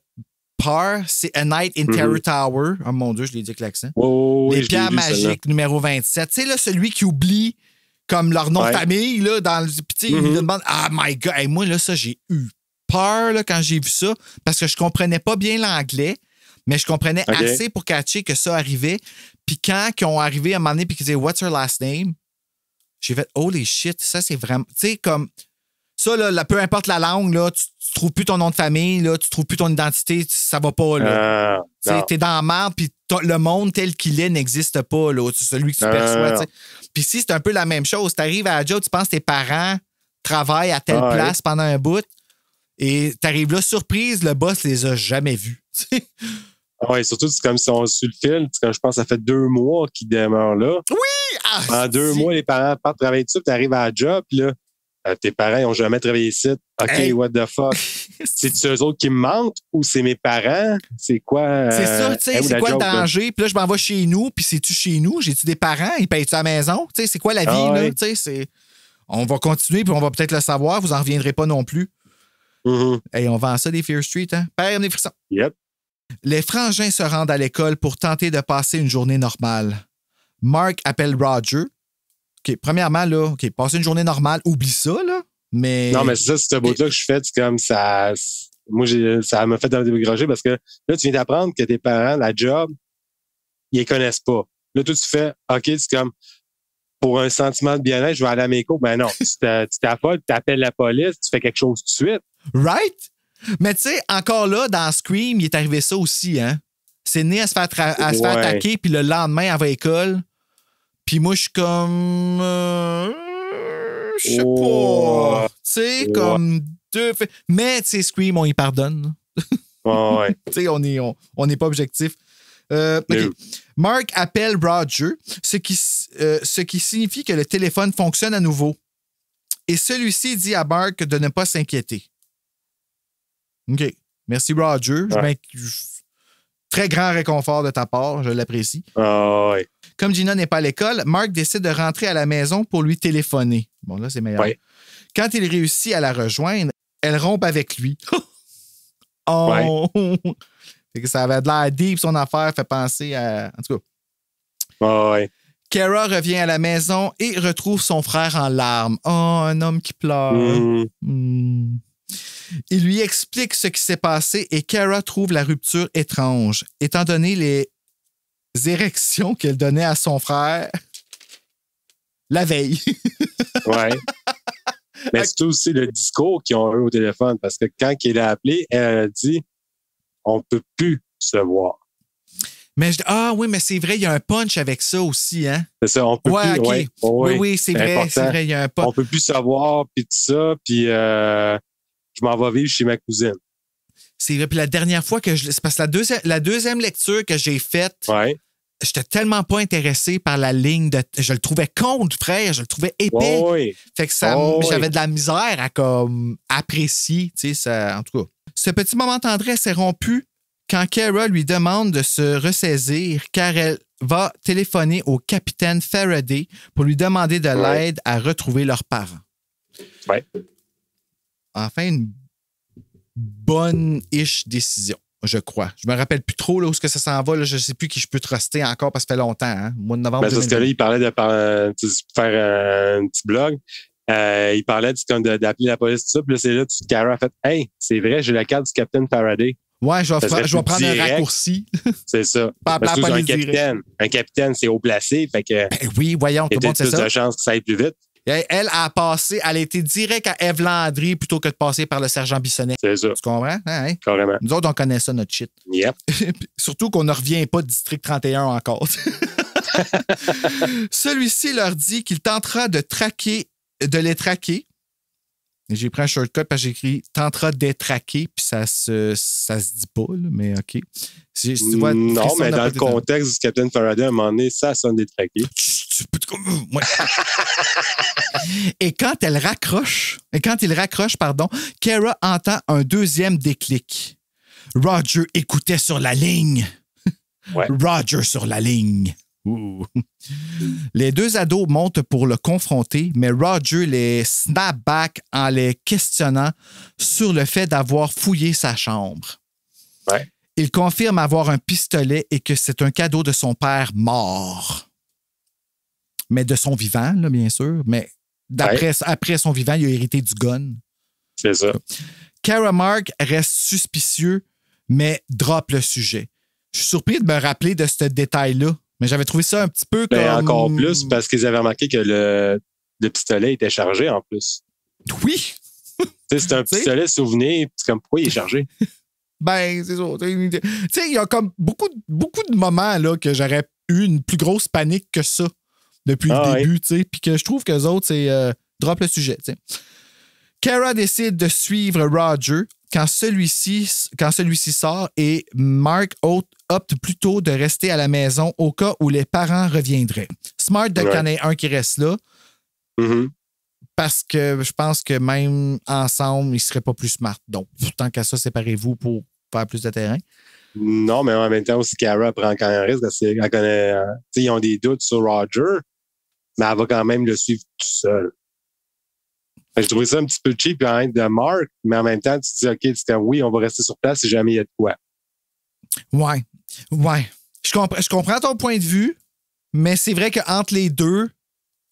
peur. C'est A Night in Terror Tower. Oh mon Dieu, je l'ai dit avec l'accent. Les pierres magiques, numéro 27. Tu sais, là, celui qui oublie comme leur nom de famille, là, dans le. Puis, il me demande, ah, my God, hey, moi, là, ça, j'ai eu peur, là, quand j'ai vu ça, parce que je comprenais pas bien l'anglais, mais je comprenais assez pour catcher que ça arrivait. Puis, quand ils ont arrivé à un moment donné, puis qu'ils disaient, what's her last name? J'ai fait, holy shit, ça, c'est vraiment. Tu sais, comme. Ça, là, peu importe la langue, là, tu trouves plus ton nom de famille, là, tu trouves plus ton identité, ça va pas, là. T'es dans la merde, puis le monde tel qu'il est n'existe pas, là. C'est celui que tu perçois, Puis si c'est un peu la même chose, t'arrives à la job, tu penses que tes parents travaillent à telle place pendant un bout, et t'arrives là, surprise, le boss les a jamais vus. Oui, surtout, c'est comme si on suit le fil. Comme je pense que ça fait 2 mois qu'ils demeurent là. Oui! En 2 mois, les parents partent travailler dessus, puis t'arrives à la job, puis là, tes parents, ils n'ont jamais travaillé ici. OK, what the fuck? C'est-tu eux autres qui me mentent ou c'est mes parents? C'est quoi? C'est ça, tu sais, c'est quoi le danger? Puis là, je m'en vais chez nous, puis c'est-tu chez nous? J'ai-tu des parents? Ils payent-tu à la maison? Tu sais, c'est quoi la vie, là? Tu sais, on va continuer, puis on va peut-être le savoir. Vous n'en reviendrez pas non plus. Hey, on vend ça des Fear Street, hein? Père des frissons. Yep. Les frangins se rendent à l'école pour tenter de passer une journée normale. Mark appelle Roger. OK, premièrement, là, passer une journée normale, oublie ça, là. Mais. Non, mais c'est ça, c'est ce bout-là que je fais, c'est comme ça. Moi, ça m'a fait dégrager parce que là, tu viens d'apprendre que tes parents, la job, ils les connaissent pas. Là, toi, tu fais, OK, c'est comme, pour un sentiment de bien-être, je vais aller à mes cours. Ben non, tu t'affoles, tu appelles la police, tu fais quelque chose tout de suite. Right? Mais tu sais, encore là, dans Scream, il est arrivé ça aussi, hein? C'est né à se faire attaquer, puis le lendemain, elle va à l'école. Puis moi, je suis comme. Je sais pas. Tu sais, comme deux. Mais, tu sais, Scream, on y pardonne. Ouais. Tu sais, on n'est pas objectif. Okay. Mark appelle Roger, ce qui signifie que le téléphone fonctionne à nouveau. Et celui-ci dit à Mark de ne pas s'inquiéter. OK. Merci, Roger. Très grand réconfort de ta part. Je l'apprécie. Ouais. Comme Gina n'est pas à l'école, Mark décide de rentrer à la maison pour lui téléphoner. Bon, là, c'est meilleur. Ouais. Quand il réussit à la rejoindre, elle rompe avec lui. Oh! Ouais. Fait que ça avait de l'air deep, son affaire, fait penser à... En tout cas. Oh, ouais. Kara revient à la maison et retrouve son frère en larmes. Oh, un homme qui pleure. Il lui explique ce qui s'est passé et Kara trouve la rupture étrange, étant donné les érections qu'elle donnait à son frère la veille. Ouais. Mais c'est aussi le discours qu'ils ont eu au téléphone, parce que quand il a appelé, elle a dit « On ne peut plus se voir ». Oui, mais c'est vrai, il y a un punch avec ça aussi, hein? C'est ça, on peut plus. Okay. Oui, c'est vrai, il y a un punch. On peut plus se voir, puis tout ça, puis je m'en vais vivre chez ma cousine. C'est vrai, puis la dernière fois que c'est parce que la deuxième lecture que j'ai faite, j'étais tellement pas intéressé par la ligne de... Je le trouvais contre, frère, je le trouvais épais. Fait que j'avais de la misère à comme apprécier, tu sais, ça, en tout cas. Ce petit moment de tendresse est rompu quand Kara lui demande de se ressaisir car elle va téléphoner au capitaine Faraday pour lui demander de l'aide à retrouver leurs parents. Ouais. Enfin, une bonne-ish décision, je crois. Je me rappelle plus trop là, où est-ce que ça s'en va. Là, je ne sais plus qui je peux truster encore parce que ça fait longtemps. Hein? Mois de novembre. Parce que là, il parlait de faire un petit blog. Il parlait d'appeler la police, tout ça. Puis là, c'est là que Kara a fait « Hey, c'est vrai, j'ai la carte du capitaine Faraday. » Ouais, je vais prendre un raccourci. C'est ça. Un capitaine, c'est haut placé. Fait que oui, voyons, tout le monde sait ça. Il y a plus de chances que ça aille plus vite. Elle a été direct à Ève Landry plutôt que de passer par le sergent Bissonnette. C'est ça. Tu comprends? Hein? Carrément. Nous autres, on connaît ça, notre shit. Yep. Surtout qu'on ne revient pas de District 31 encore. Celui-ci leur dit qu'il tentera de les traquer. J'ai pris un shortcut parce que j'ai écrit « tentera d'être traqué », puis ça se dit pas, là, mais OK. Non, mais dans le contexte du Captain Faraday, à un moment donné, ça sonne des traqués. Ouais. Et quand il raccroche, Kara entend un deuxième déclic. Roger écoutait sur la ligne. Ouais. Roger sur la ligne. Ouh. Les deux ados montent pour le confronter, mais Roger les snap back en les questionnant sur le fait d'avoir fouillé sa chambre. Ouais. Il confirme avoir un pistolet et que c'est un cadeau de son père mort. Mais de son vivant, là, bien sûr. Mais après son vivant, il a hérité du gun. C'est ça. Kara Mark reste suspicieux, mais drop le sujet. Je suis surpris de me rappeler de ce détail-là. Mais j'avais trouvé ça un petit peu comme... Encore plus, parce qu'ils avaient remarqué que le pistolet était chargé en plus. Oui! C'est un pistolet souvenir, c'est comme pourquoi il est chargé? Ben, c'est ça. Tu sais, il y a comme beaucoup de moments là, que j'aurais eu une plus grosse panique que ça depuis le début, tu sais. Puis que je trouve qu'eux autres, c'est drop le sujet, tu sais. Kara décide de suivre Roger quand celui-ci sort et Mark opte plutôt de rester à la maison au cas où les parents reviendraient. Smart de qu'il y en ait un qui reste là. Mm-hmm. Parce que je pense que même ensemble, ils ne seraient pas plus smart. Donc, tant qu'à ça, séparez-vous pour faire plus de terrain. Non, mais en même temps aussi, Kara prend quand même un risque parce qu'elle connaît... ils ont des doutes sur Roger, mais elle va quand même le suivre tout seul. J'ai trouvé ça un petit peu cheap de Mark, mais en même temps, tu te dis, OK, oui, on va rester sur place si jamais il y a de quoi. Ouais. Je comprends ton point de vue, mais c'est vrai qu'entre les deux,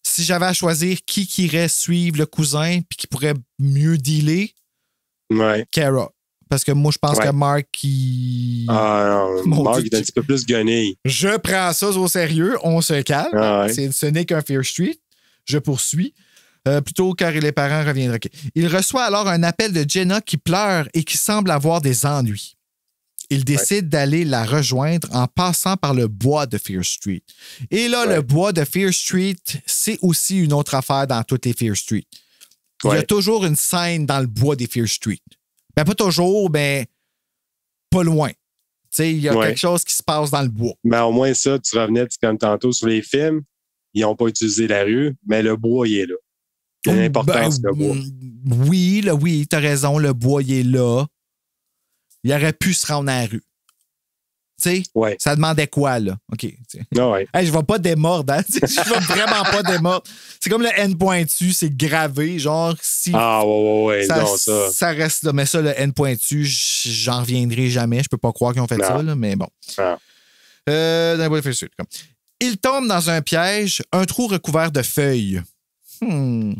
si j'avais à choisir qui irait suivre le cousin puis qui pourrait mieux dealer, Kara. Parce que moi, je pense que Mark, Mark est un petit peu plus gunné. Je prends ça au sérieux, on se calme. Ce n'est qu'un Fear Street. Je poursuis. Plutôt car les parents reviendraient. Okay. Il reçoit alors un appel de Jenna qui pleure et qui semble avoir des ennuis. Il décide d'aller la rejoindre en passant par le bois de Fear Street. Et là, le bois de Fear Street, c'est aussi une autre affaire dans toutes les Fear Street. Il y a toujours une scène dans le bois des Fear Street. Ben, pas toujours, mais pas loin. Tu sais, il y a quelque chose qui se passe dans le bois. Mais au moins ça, tu revenais comme tantôt sur les films, ils n'ont pas utilisé la rue, mais le bois, il est là. Il y a l'importance, le bois. Oui, t'as raison, le bois, il est là. Il aurait pu se rendre à la rue. Tu sais, ça demandait quoi, là? OK. Ouais. Je vais pas démordre, hein? Je vais vraiment pas démordre. C'est comme le N pointu, c'est gravé, genre, si... Ça reste là. Mais ça, le N pointu, j'en reviendrai jamais. Je peux pas croire qu'ils ont fait ça, là, mais bon. Il tombe dans un piège, un trou recouvert de feuilles.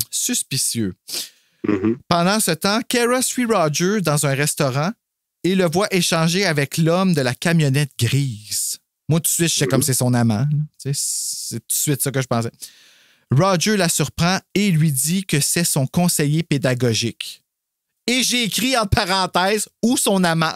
Suspicieux. Pendant ce temps, Kara suit Roger dans un restaurant et le voit échanger avec l'homme de la camionnette grise. Moi, tout de suite, je sais comme c'est son amant. C'est tout de suite ça que je pensais. Roger la surprend et lui dit que c'est son conseiller pédagogique. Et j'ai écrit en parenthèse « ou son amant ».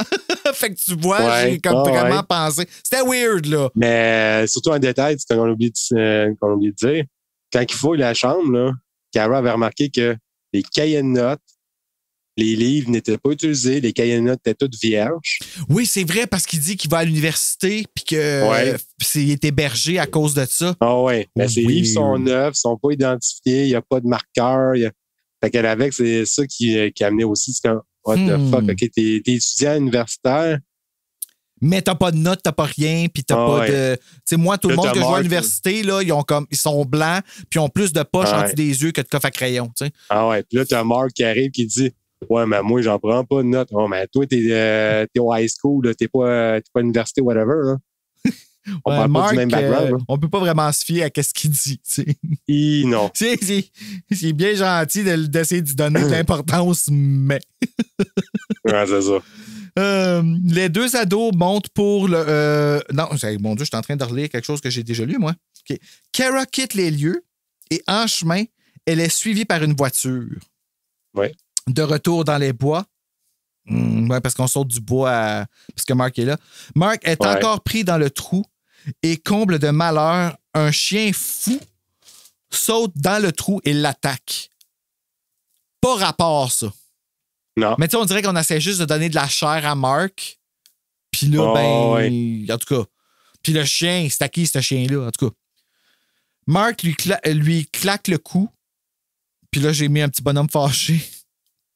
Fait que tu vois, j'ai comme vraiment pensé. C'était weird, là. Mais surtout un détail, c'est qu'on oublie de dire. Quand il fouille la chambre, là, Kara avait remarqué que les cahiers de notes, les livres n'étaient pas utilisés, les cahiers de notes étaient toutes vierges. Oui, c'est vrai, parce qu'il dit qu'il va à l'université puis qu'il est hébergé à cause de ça. Ah ouais. Mais ses livres sont neufs, sont pas identifiés, il n'y a pas de marqueur. Fait qu'elle avait, c'est ça qui amenait aussi. C'est comme, what the fuck, OK, t'es étudiant universitaire. Mais t'as pas de notes, t'as pas rien, puis t'as pas de... Tu sais, moi, tout le monde que je vois à l'université, là, ils sont blancs, puis ils ont plus de poches en dessous des yeux que de coffre à crayon, tu sais. Ah ouais, puis là, t'as Mark qui arrive qui dit « Ouais, mais moi, j'en prends pas de notes. Oh, mais toi, t'es au high school, là, t'es pas à l'université, whatever, là. » On parle Mark, pas du même background. On peut pas vraiment se fier à ce qu'il dit, tu sais. Non. C'est bien gentil d'essayer d'y donner de l'importance, mais... Ouais, c'est ça. Les deux ados montent pour le... Non, mon Dieu, je suis en train de relire quelque chose que j'ai déjà lu, moi. Okay. Kara quitte les lieux et en chemin, elle est suivie par une voiture. Oui. De retour dans les bois. Parce qu'on saute du bois parce que Mark est là. Mark est encore pris dans le trou et comble de malheur, un chien fou saute dans le trou et l'attaque. Pas rapport, ça. Non. Mais tu sais, on dirait qu'on essaie juste de donner de la chair à Mark. Puis là, en tout cas. Puis le chien, c'est à qui ce chien-là, en tout cas. Mark lui claque le cou. Puis là, j'ai mis un petit bonhomme fâché.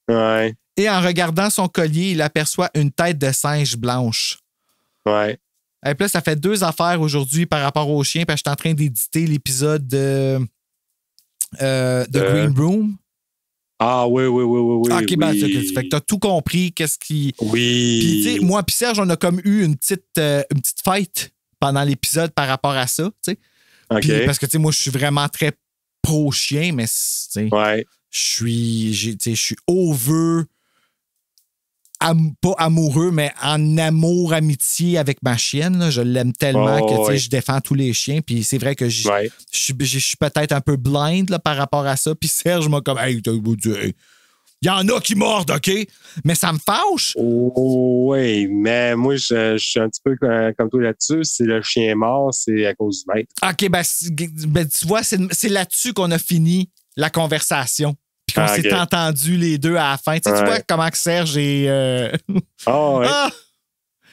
Ouais. Et en regardant son collier, il aperçoit une tête de singe blanche. Ouais. Et puis là, ça fait 2 affaires aujourd'hui par rapport au chien, parce que je suis en train d'éditer l'épisode de Green Room. Ah oui. OK, ben, fait que t'as tout compris, qu'est-ce qui... Oui. Puis, tu sais, moi puis Serge, on a comme eu une petite fight pendant l'épisode par rapport à ça, tu sais. OK. Puis, parce que, tu sais, moi, je suis vraiment très pro-chien, mais, tu sais, je suis over... pas amoureux, mais en amour, amitié avec ma chienne. Là. Je l'aime tellement que je défends tous les chiens. Puis c'est vrai que je suis peut-être un peu blind là, par rapport à ça. Puis Serge m'a comme, hey, il y en a qui mordent, OK? Mais ça me fâche. Oui, mais moi, je suis un petit peu comme toi là-dessus. Si le chien est mort, c'est à cause du maître. OK, ben tu vois, c'est là-dessus qu'on a fini la conversation. Puis qu'on s'est entendus les deux à la fin. Tu vois comment que Serge est...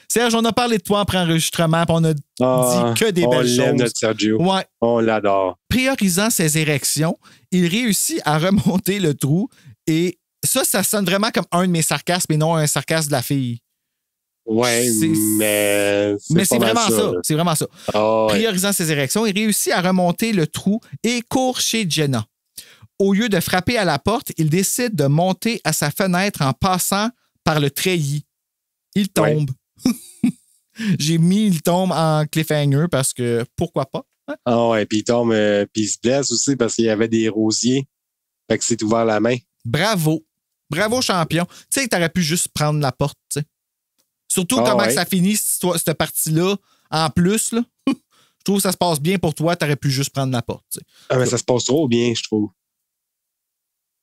Serge, on a parlé de toi en pré-enregistrement, puis on a dit que des belles choses. On l'aime, notre Sergio. Ouais. On l'adore. Priorisant ses érections, il réussit à remonter le trou et ça sonne vraiment comme un de mes sarcasmes et non un sarcasme de la fille. Oui, mais c'est vraiment ça. C'est vraiment ça. Priorisant ses érections, il réussit à remonter le trou et court chez Jenna. Au lieu de frapper à la porte, il décide de monter à sa fenêtre en passant par le treillis. Il tombe. J'ai mis il tombe en cliffhanger parce que pourquoi pas? Hein? Ah ouais, puis il tombe, puis il se blesse aussi parce qu'il y avait des rosiers. Fait que c'est ouvert la main. Bravo. Bravo, champion. Tu sais que t'aurais pu juste prendre la porte, tu sais. Surtout comment ça finit, cette partie-là. En plus, là, je trouve que ça se passe bien pour toi. T'aurais pu juste prendre la porte, tu sais. Ah, mais ça se passe trop bien, je trouve.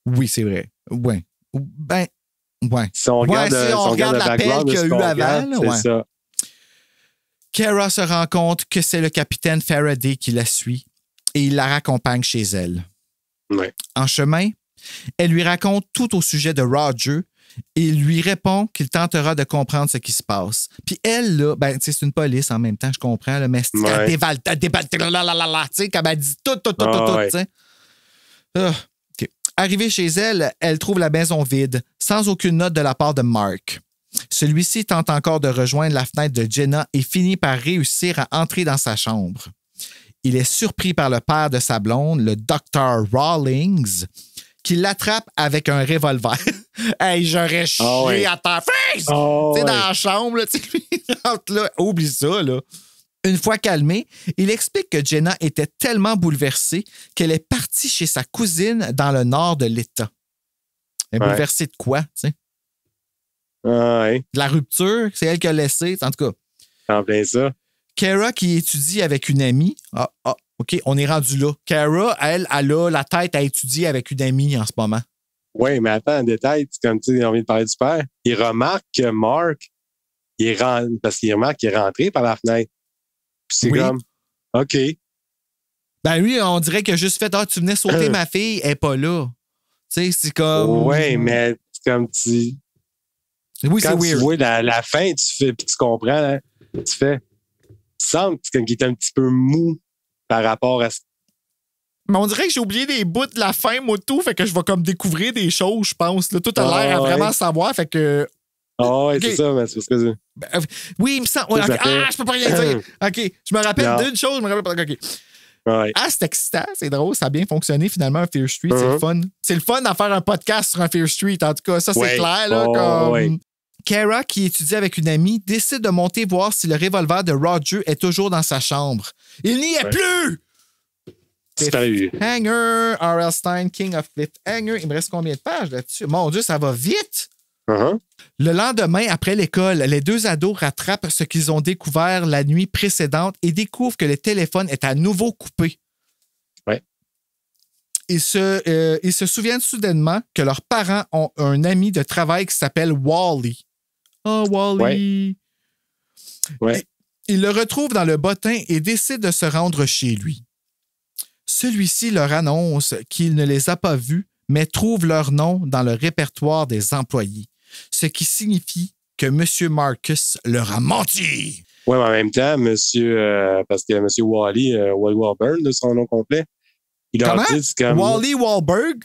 Oui, c'est vrai. Ouais. Ben, ouais. Si on regarde l'appel qu'il y a eu avant, c'est ça. Kara se rend compte que c'est le capitaine Faraday qui la suit et il la raccompagne chez elle. Ouais. En chemin, elle lui raconte tout au sujet de Roger et il lui répond qu'il tentera de comprendre ce qui se passe. Puis elle, là, ben, c'est une police en même temps, je comprends, là, mais elle déballe, tu sais, comme elle dit tout, tu sais. Arrivée chez elle, elle trouve la maison vide, sans aucune note de la part de Mark. Celui-ci tente encore de rejoindre la fenêtre de Jenna et finit par réussir à entrer dans sa chambre. Il est surpris par le père de sa blonde, le Dr. Rawlings, qui l'attrape avec un revolver. Hey, j'aurais chié à ta face! Dans la chambre, là, il rentre là. Oublie ça, là. Une fois calmé, il explique que Jenna était tellement bouleversée qu'elle est partie chez sa cousine dans le nord de l'État. Elle est bouleversée de quoi, tu sais? De la rupture, c'est elle qui a laissé, en tout cas. En plein ça. Kara, qui étudie avec une amie. OK, on est rendu là. Kara, elle a la tête à étudier avec une amie en ce moment. Oui, mais attends, en détail, comme tu sais, on vient de parler du père. Il remarque que Mark, parce qu'il remarque qu'il est rentré par la fenêtre. Puis c'est comme, OK. Ben lui, on dirait qu'il a juste fait, tu venais sauter ma fille, elle n'est pas là. Tu sais, c'est comme. Oui, mais c'est comme tu. Oui, c'est weird. Quand tu vois la fin, tu fais, puis tu comprends, hein, tu fais. Tu sens qu'il est un petit peu mou par rapport à ce. Mais on dirait que j'ai oublié des bouts de la fin, moi, tout, fait que je vais comme découvrir des choses, je pense. Là, tout a l'air à vraiment savoir, fait que. Oui, c'est ça, mais c'est parce que. Oui, il me semble. Je peux pas rien dire. OK, je me rappelle d'une chose, je me rappelle pas. OK. Ouais. C'est excitant, c'est drôle, ça a bien fonctionné finalement, un Fear Street, c'est le fun. C'est le fun d'en faire un podcast sur un Fear Street, en tout cas, ça c'est clair. Là, Kara, qui étudie avec une amie, décide de monter voir si le revolver de Roger est toujours dans sa chambre. Il n'y est plus! Hanger, R.L. Stein, King of Cliffhanger. Il me reste combien de pages là-dessus? Mon Dieu, ça va vite! Le lendemain, après l'école, les deux ados rattrapent ce qu'ils ont découvert la nuit précédente et découvrent que le téléphone est à nouveau coupé. Ils se souviennent soudainement que leurs parents ont un ami de travail qui s'appelle Wally. Oh, Wally! Ils le retrouvent dans le bottin et décident de se rendre chez lui. Celui-ci leur annonce qu'il ne les a pas vus, mais trouve leur nom dans le répertoire des employés. Ce qui signifie que M. Marcus leur a menti. Oui, mais en même temps, parce que M. Wally, Wally Wahlberg, de son nom complet, il leur dit comme... Wally Wahlberg?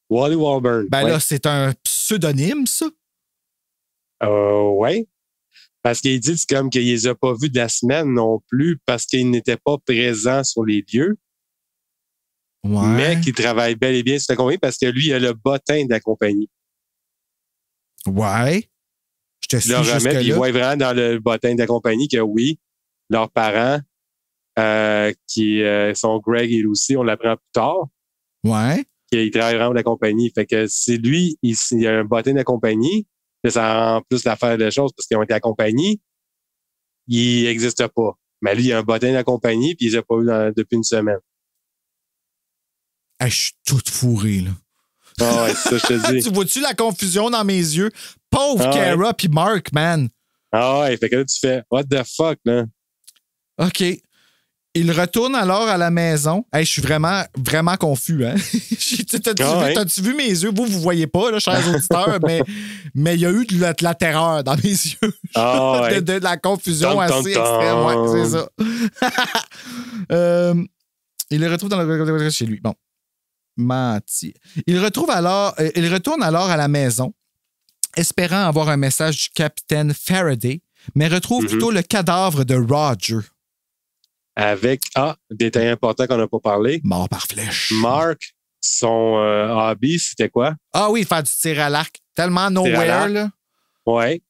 Wally Wahlberg. Ben là, c'est un pseudonyme, ça? Oui. Parce qu'il dit comme qu'il ne les a pas vus de la semaine non plus parce qu'il n'était pas présent sur les lieux. Mais qu'il travaille bel et bien sur la compagnie parce que lui, il a le bottin de la compagnie. Ouais. Je te suis jusque-là. Il voit vraiment dans le bottin de la compagnie que oui, leurs parents, qui sont Greg et Lucy, on l'apprend plus tard. Ouais. Qu'ils travaillent vraiment de la compagnie. Fait que c'est lui, il a un bottin de la compagnie. Ça rend plus l'affaire de choses parce qu'ils ont été à la compagnie. Il n'existe pas. Mais lui, il a un bottin de la compagnie puis il les a pas eu depuis une semaine. Je suis toute fourrée, là. Ah ouais, c'est ça, je te dis. Tu vois-tu la confusion dans mes yeux? Pauvre Kara puis Mark, man. Ah ouais, fait que là, tu fais what the fuck, là? OK. Il retourne alors à la maison. Je suis vraiment, vraiment confus, hein? T'as-tu vu mes yeux? Vous voyez pas, là, chers auditeurs, mais il y a eu de la terreur dans mes yeux. De la confusion assez extrême. Ouais, c'est ça. Il le retrouve dans le chez lui. Bon. Menti. Il retourne alors à la maison, espérant avoir un message du capitaine Faraday, mais retrouve plutôt le cadavre de Roger. Avec, détail important qu'on n'a pas parlé. Mort par flèche. Mark, son hobby, c'était quoi? Ah oui, faire du tir à l'arc. Tellement nowhere, là. Ouais.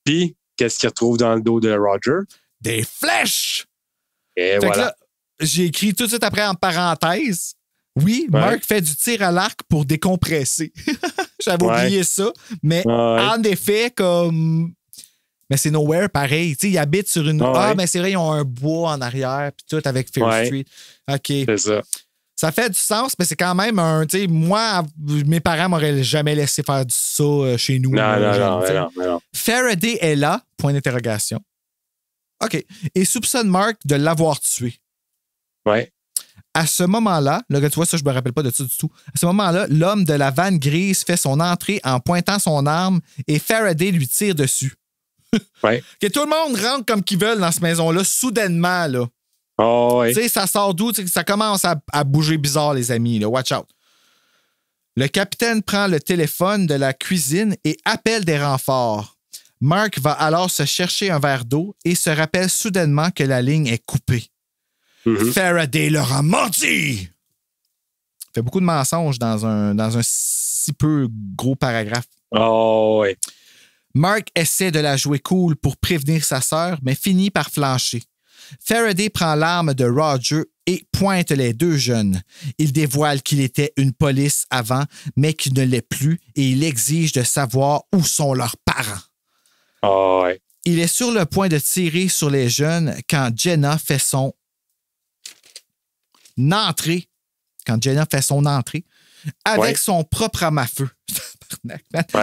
Puis, qu'est-ce qu'il retrouve dans le dos de Roger? Des flèches! Et voilà. Là, j'ai écrit tout de suite après en parenthèse. Oui, Mark fait du tir à l'arc pour décompresser. J'avais oublié ça. Mais en effet, comme... Mais c'est nowhere pareil. Tu sais, ils habitent sur une... mais c'est vrai, ils ont un bois en arrière puis tout avec Fear Street. OK. C'est ça. Ça fait du sens, mais c'est quand même un... Tu sais, moi, mes parents m'auraient jamais laissé faire ça chez nous. Non. Faraday est là, point d'interrogation. OK. Et soupçonne Mark de l'avoir tué. Ouais. À ce moment-là, tu vois, ça, je me rappelle pas de ça du tout. À ce moment-là, l'homme de la vanne grise fait son entrée en pointant son arme et Faraday lui tire dessus. Que tout le monde rentre comme qu'ils veulent dans cette maison-là, soudainement, là. Tu sais, ça sort d'où? Ça commence à bouger bizarre, les amis, là. Watch out. Le capitaine prend le téléphone de la cuisine et appelle des renforts. Mark va alors se chercher un verre d'eau et se rappelle soudainement que la ligne est coupée. Faraday leur a menti! Il fait beaucoup de mensonges dans un si peu gros paragraphe. Oh, ouais. Mark essaie de la jouer cool pour prévenir sa sœur, mais finit par flancher. Faraday prend l'arme de Roger et pointe les deux jeunes. Il dévoile qu'il était une police avant, mais qu'il ne l'est plus, et il exige de savoir où sont leurs parents. Oh, ouais. Il est sur le point de tirer sur les jeunes quand Jenna fait son entrée. Avec son propre arme à feu.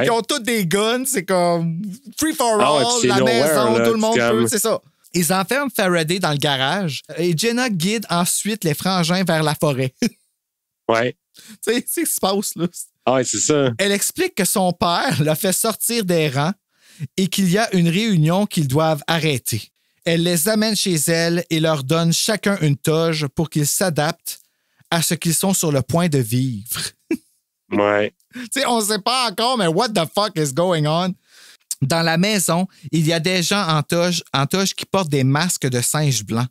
Ils ont tous des guns, c'est comme free for all, la maison, tout le monde peut, c'est ça. Ils enferment Faraday dans le garage et Jenna guide ensuite les frangins vers la forêt. Ouais. Tu sais ce qui se passe, là. Ah ouais, c'est ça. Elle explique que son père l'a fait sortir des rangs et qu'il y a une réunion qu'ils doivent arrêter. Elle les amène chez elle et leur donne chacun une toge pour qu'ils s'adaptent à ce qu'ils sont sur le point de vivre. Ouais. Tu sais, on ne sait pas encore, mais what the fuck is going on? Dans la maison, il y a des gens en toge qui portent des masques de singes blancs.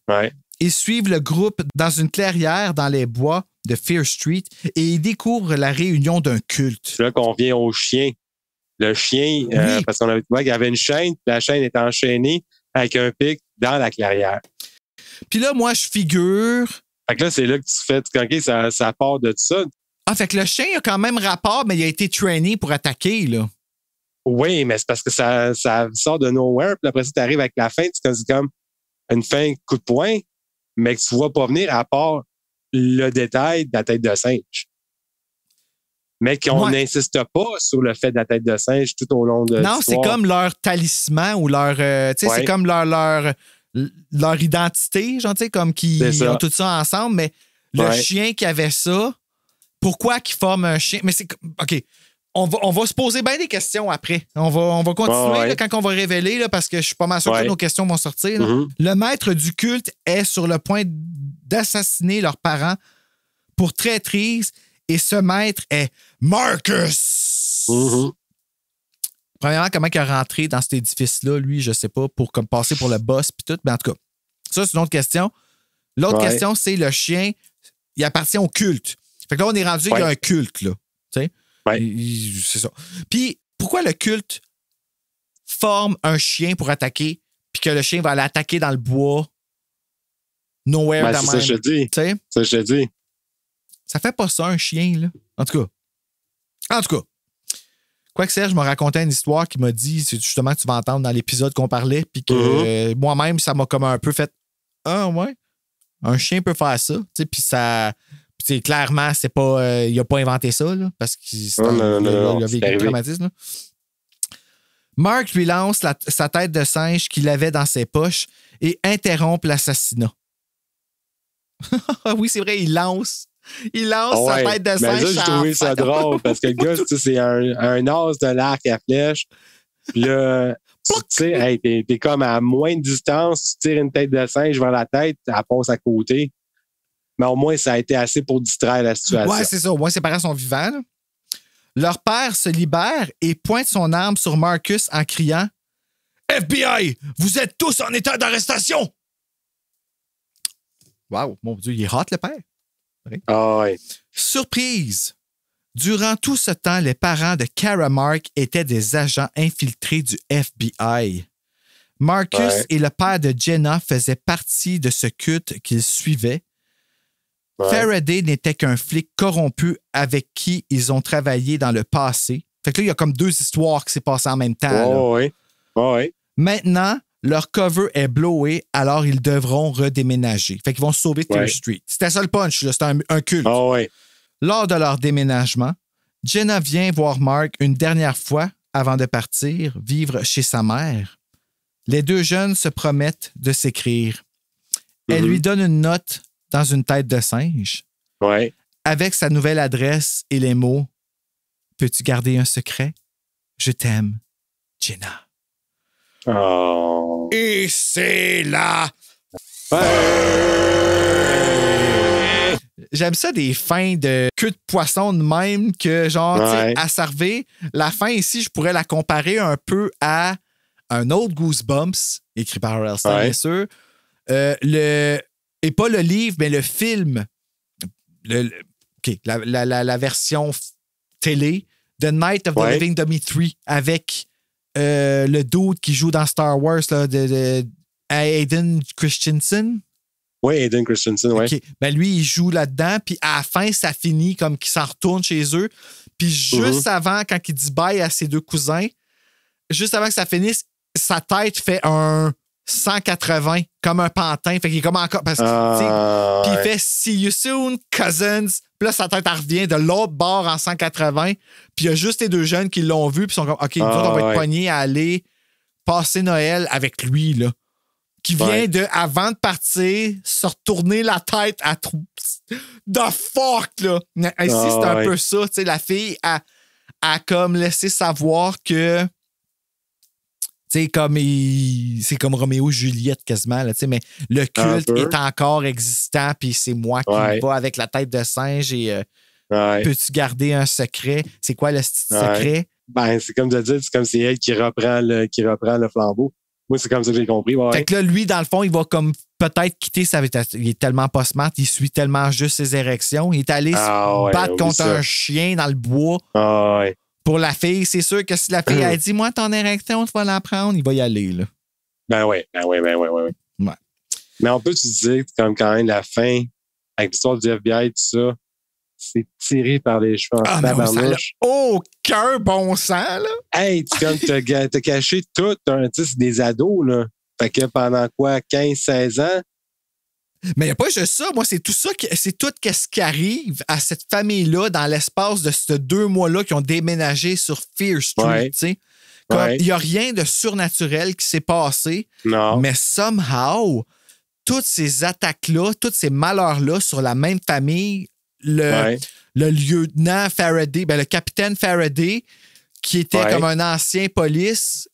Ouais. Ils suivent le groupe dans une clairière dans les bois de Fear Street et ils découvrent la réunion d'un culte. C'est là qu'on vient au chien. Le chien, parce qu'on avait trouvé qu'il y avait une chaîne, puis la chaîne est enchaînée avec un pic dans la clairière. Puis là, moi, je figure... Fait que là, c'est là que tu fais... OK, ça part de ça. Ah, fait que le chien a quand même rapport, mais il a été trainé pour attaquer, là. Oui, mais c'est parce que ça sort de nowhere, puis après ça, tu arrives avec la fin, c'est comme une fin coup de poing, mais que tu ne vois pas venir à part le détail de la tête de singe. Mais qu'on n'insiste pas sur le fait de la tête de singe tout au long de l'histoire. Non, c'est comme leur talisman ou leur... tu sais, c'est comme leur identité, genre, tu sais, comme qu'ils ont tout ça ensemble, mais le chien qui avait ça, pourquoi qu'il forme un chien? Mais c'est... OK. On va se poser bien des questions après. On va continuer là, quand on va révéler, là, parce que je suis pas mal sûr que nos questions vont sortir. Le maître du culte est sur le point d'assassiner leurs parents pour traîtrise et ce maître est Marcus. Premièrement, comment il est rentré dans cet édifice-là, lui, je sais pas, pour comme passer pour le boss puis tout. Mais en tout cas, ça, c'est une autre question. L'autre question, c'est le chien, il appartient au culte. Fait que là, on est rendu, il y a un culte, là. Tu sais? C'est ça. Puis, pourquoi le culte forme un chien pour attaquer, puis que le chien va aller attaquer dans le bois, nowhere dans c'est ça, je te dis. T'sais? Ça, je te dis. Ça fait pas ça, un chien, là. En tout cas. Quoique Serge m'a raconté une histoire qui m'a dit, c'est justement que tu vas entendre dans l'épisode qu'on parlait, puis que moi-même, ça m'a comme un peu fait « Ah, ouais, un chien peut faire ça. » Puis ça... T'sais, clairement, c'est pas, il n'a pas inventé ça, là, parce qu'il a vécu le traumatisme. Là. Mark lui lance sa tête de singe qu'il avait dans ses poches et interrompt l'assassinat. Oui, c'est vrai, il lance sa tête de singe. Mais ça, j'ai trouvé ça drôle parce que le gars, c'est un as de l'arc à flèche. Puis là, tu sais, hey, t'es comme à moins de distance, tu tires une tête de singe vers la tête, elle passe à côté. Mais au moins, ça a été assez pour distraire la situation. Ouais, c'est ça. Au moins, ses parents sont vivants. Là. Leur père se libère et pointe son arme sur Marcus en criant « FBI, vous êtes tous en état d'arrestation! » Wow, mon Dieu, il est hot, le père. Ah ouais. Surprise! Durant tout ce temps, les parents de Kara Mark étaient des agents infiltrés du FBI. Marcus et le père de Jenna faisaient partie de ce culte qu'ils suivaient. Faraday n'était qu'un flic corrompu avec qui ils ont travaillé dans le passé. Fait que là, il y a comme deux histoires qui s'est passées en même temps. Maintenant, leur cover est blowé, alors ils devront redéménager. Fait qu'ils vont se sauver de Fear Street. C'était ça le punch, là. C'était un culte. Lors de leur déménagement, Jenna vient voir Mark une dernière fois avant de partir vivre chez sa mère. Les deux jeunes se promettent de s'écrire. Elle lui donne une note dans une tête de singe. Avec sa nouvelle adresse et les mots « Peux-tu garder un secret? Je t'aime, Jenna. » Et c'est la fin! J'aime ça des fins de queue de poisson de même que, genre, tu sais, à servir. La fin ici, je pourrais la comparer un peu à un autre Goosebumps, écrit par R.L. Stine, bien sûr. Et pas le livre, mais le film. La version télé, The Night of the Living Dummy 3, avec le dude qui joue dans Star Wars, là, Hayden Christensen. Oui, Hayden Christensen, oui. Okay. Ben lui, il joue là-dedans, puis à la fin, ça finit comme qu'il s'en retourne chez eux. Puis juste avant, quand il dit bye à ses deux cousins, juste avant que ça finisse, sa tête fait un 180, comme un pantin. Fait qu'il est comme encore... Parce que, puis il fait « See you soon, cousins ». Puis là, sa tête, elle revient de l'autre bord en 180. Puis il y a juste les deux jeunes qui l'ont vu, puis sont comme « OK, nous autres, on va être pognés à aller passer Noël avec lui, là. » Qui vient de, avant de partir, se retourner la tête à trop. The fuck, là! Ici, c'est un peu ça. Tu sais, la fille a comme laissé savoir que. Tu sais, comme c'est comme Roméo et Juliette quasiment, là, tu sais, mais le culte est encore existant, puis c'est moi qui va avec la tête de singe et peux-tu garder un secret? C'est quoi le style secret? Ben, c'est comme de dire, c'est comme c'est elle qui reprend le flambeau. Moi, c'est comme ça que j'ai compris. Fait que là, lui, dans le fond, il va comme peut-être quitter sa vie. Il est tellement pas smart, il suit tellement juste ses érections. Il est allé se battre contre un chien dans le bois. Pour la fille, c'est sûr que si la fille a dit « Moi, ton érection, tu vas la prendre », il va y aller, là. Ben oui. Mais on peut se dire que comme quand même la fin, avec l'histoire du FBI, tout ça, c'est tiré par les cheveux en tabarnouche. Aucun bon sens, là. Hey, t'as caché tout, c'est des ados, là. Fait que pendant quoi, 15-16 ans? Mais il n'y a pas juste ça. Moi, c'est tout ça, c'est tout ce qui arrive à cette famille-là dans l'espace de ces 2 mois-là qui ont déménagé sur Fear Street, tu sais. Il n'y a rien de surnaturel qui s'est passé. Non. Mais somehow, toutes ces attaques-là, tous ces malheurs-là sur la même famille, le lieutenant Faraday, le capitaine Faraday, qui était comme un ancien policier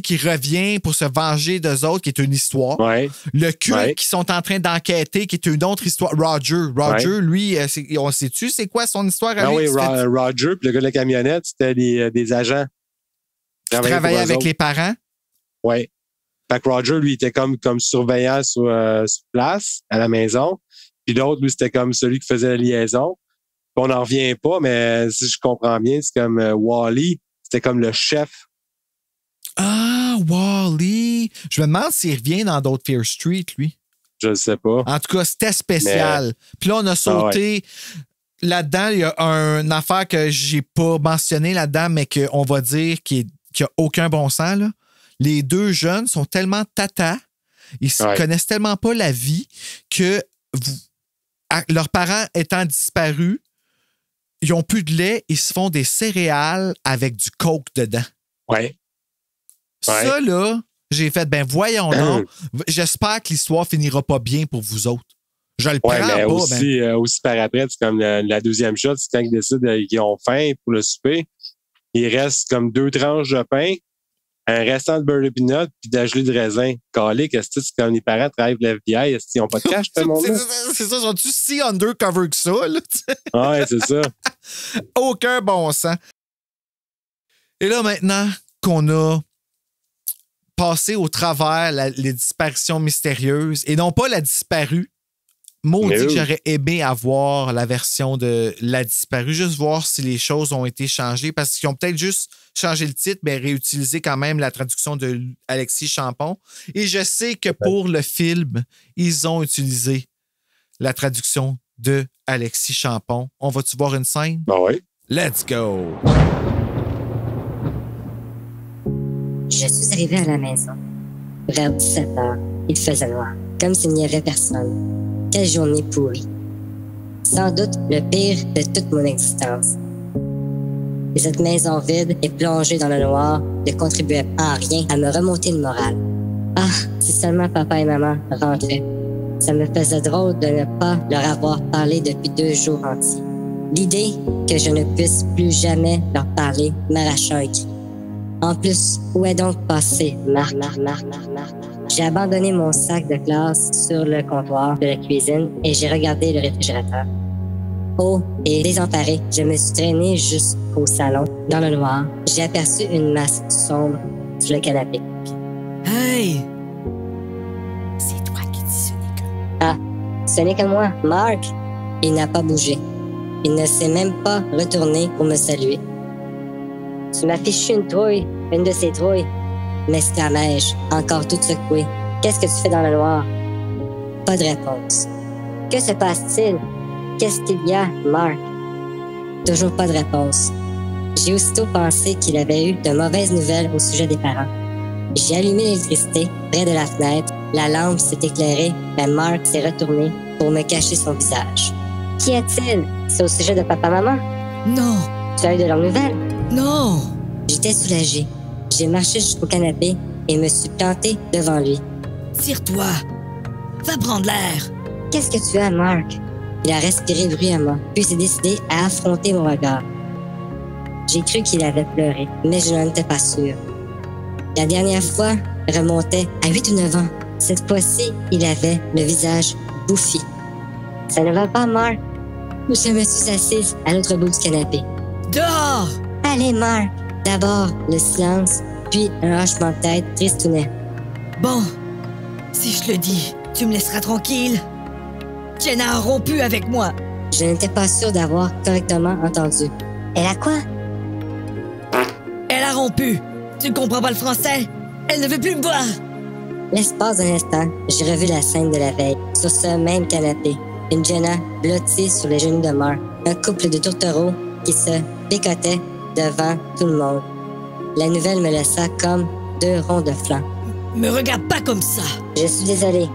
qui revient pour se venger d'eux autres, qui est une histoire. Le culte qui sont en train d'enquêter, qui est une autre histoire. Roger, lui, on sait-tu c'est quoi son histoire à lui? Roger, puis le gars de la camionnette, c'était des agents. Qui travaillaient avec les parents? Oui. Fait que Roger, lui, était comme surveillant sur place, à la maison. Puis l'autre, lui, c'était comme celui qui faisait la liaison. Puis on n'en revient pas, mais si je comprends bien, c'est comme Wally, c'était comme le chef. Ah, Wally! Je me demande s'il revient dans d'autres Fear Street, lui. Je ne sais pas. En tout cas, c'était spécial. Puis là, on a sauté. Là-dedans, il y a une affaire que j'ai pas mentionnée là-dedans, mais qu'on va dire qu'il n'y a aucun bon sens, là. Les 2 jeunes sont tellement tata, ils ne connaissent tellement pas la vie que leurs parents étant disparus, ils n'ont plus de lait, ils se font des céréales avec du coke dedans. Ça, là, j'ai fait, voyons donc, j'espère que l'histoire finira pas bien pour vous autres. Je le prends mais pas. Aussi par après, c'est comme la deuxième shot, c'est quand ils décident qu'ils ont faim pour le souper, il reste comme 2 tranches de pain, un restant de beurre de peanut puis de la gelée de raisin. Calique, est-ce que c'est comme les parents travaillent pour l'FBI? Est-ce qu'ils n'ont pas de cash, tout le monde? C'est ça, sont-tu si undercover que ça, là? Ouais, c'est ça. Aucun bon sens. Et là, maintenant qu'on a passé au travers les disparitions mystérieuses, et non pas la disparue, maudit que j'aurais aimé avoir la version de la disparue, juste voir si les choses ont été changées, parce qu'ils ont peut-être juste changé le titre, mais réutilisé quand même la traduction de Alexis Champon. Et je sais que pour le film, ils ont utilisé la traduction de Alexis Champon. On va-tu voir une scène? Oui. Let's go! Je suis arrivé à la maison. Vers 17 heures, il faisait noir, comme s'il n'y avait personne. Quelle journée pourrie. Sans doute le pire de toute mon existence. Et cette maison vide et plongée dans le noir ne contribuait pas à rien à me remonter le moral. Ah, si seulement papa et maman rentraient. Ça me faisait drôle de ne pas leur avoir parlé depuis 2 jours entiers. L'idée que je ne puisse plus jamais leur parler m'arracha un cri. En plus, où est donc passé Marc? Je J'ai abandonné mon sac de classe sur le comptoir de la cuisine et j'ai regardé le réfrigérateur. Haut et désemparé, je me suis traîné jusqu'au salon. Dans le noir, j'ai aperçu une masse sombre sur le canapé. Hey! C'est toi qui dis ce n'est que... Ah, ce n'est que moi, Mark. Il n'a pas bougé. Il ne s'est même pas retourné pour me saluer. Tu m'as fichu une trouille, une de ces trouilles. M'esclamai-je, encore toute secouée. Qu'est-ce que tu fais dans le noir? Pas de réponse. Que se passe-t-il? Qu'est-ce qu'il y a, Mark? Toujours pas de réponse. J'ai aussitôt pensé qu'il avait eu de mauvaises nouvelles au sujet des parents. J'ai allumé l'électricité près de la fenêtre. La lampe s'est éclairée, mais Mark s'est retourné pour me cacher son visage. Qu'y a-t-il? C'est au sujet de papa-maman? Non! Tu as eu de leurs nouvelles? Non! J'étais soulagée. J'ai marché jusqu'au canapé et me suis planté devant lui. Tire-toi! Va prendre l'air! Qu'est-ce que tu as, Mark? Il a respiré bruyamment, puis s'est décidé à affronter mon regard. J'ai cru qu'il avait pleuré, mais je n'en étais pas sûre. La dernière fois remontait à 8 ou 9 ans. Cette fois-ci, il avait le visage bouffi. Ça ne va pas, Mark? Je me suis assise à l'autre bout du canapé. Dehors! Allez, Mark! D'abord, le silence, puis un hochement de tête tristounet. Bon, si je le dis, tu me laisseras tranquille. Jenna a rompu avec moi. Je n'étais pas sûre d'avoir correctement entendu. Elle a quoi? Elle a rompu. Tu ne comprends pas le français? Elle ne veut plus me voir. L'espace d'un instant, j'ai revu la scène de la veille, sur ce même canapé. Une Jenna blottie sur les genoux de Mark. Un couple de tourtereaux qui se bécotait devant tout le monde. La nouvelle me laissa comme 2 ronds de flanc. Me regarde pas comme ça. Je suis désolée.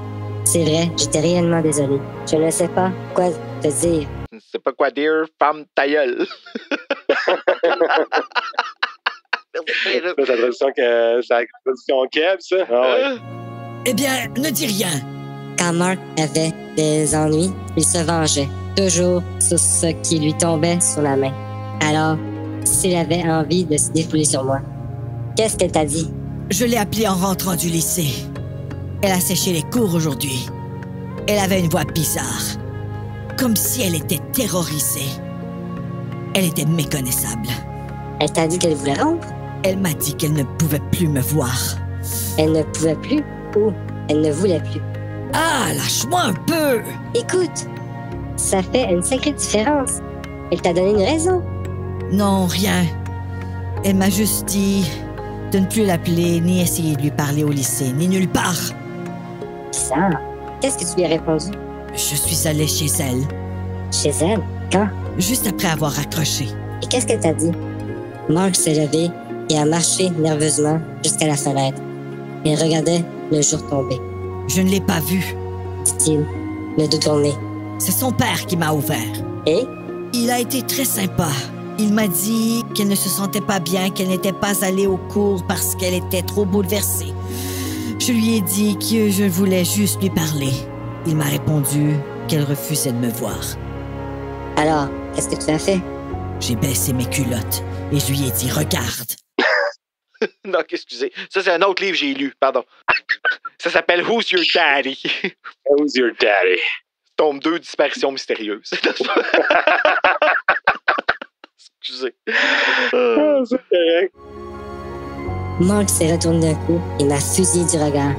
C'est vrai, j'étais réellement désolée. Je ne sais pas quoi te dire. Je ne sais pas quoi dire, femme ta gueule. C'est la traduction Keb, ça? Ah ouais. Eh bien, ne dis rien. Quand Mark avait des ennuis, il se vengeait, toujours sur ce qui lui tombait sur la main. Alors, s'il avait envie de se défouler sur moi, qu'est-ce qu'elle t'a dit? Je l'ai appelée en rentrant du lycée. Elle a séché les cours aujourd'hui. Elle avait une voix bizarre, comme si elle était terrorisée. Elle était méconnaissable. Elle t'a dit qu'elle voulait rompre? Elle m'a dit qu'elle ne pouvait plus me voir. Elle ne pouvait plus ou elle ne voulait plus? Ah, lâche-moi un peu! Écoute, ça fait une sacrée différence. Elle t'a donné une raison? Non, rien. Elle m'a juste dit de ne plus l'appeler, ni essayer de lui parler au lycée, ni nulle part. Bizarre. Qu'est-ce que tu lui as répondu? Je suis allée chez elle. Chez elle? Quand? Juste après avoir raccroché. Et qu'est-ce qu'elle t'a dit? Mark s'est levé et a marché nerveusement jusqu'à la fenêtre. Il regardait le jour tomber. Je ne l'ai pas vu, dit-il, me détourner. C'est son père qui m'a ouvert. Et? Il a été très sympa. Il m'a dit qu'elle ne se sentait pas bien, qu'elle n'était pas allée au cours parce qu'elle était trop bouleversée. Je lui ai dit que je voulais juste lui parler. Il m'a répondu qu'elle refusait de me voir. Alors, qu'est-ce que tu as fait? J'ai baissé mes culottes et je lui ai dit « Regarde ». Non, excusez. Ça, c'est un autre livre que j'ai lu, pardon. Ça s'appelle Who's Your Daddy? Who's Your Daddy? Tome 2, Disparition mystérieuse. Excusez. C'est correct. Mark s'est retourné d'un coup et m'a fusillé du regard.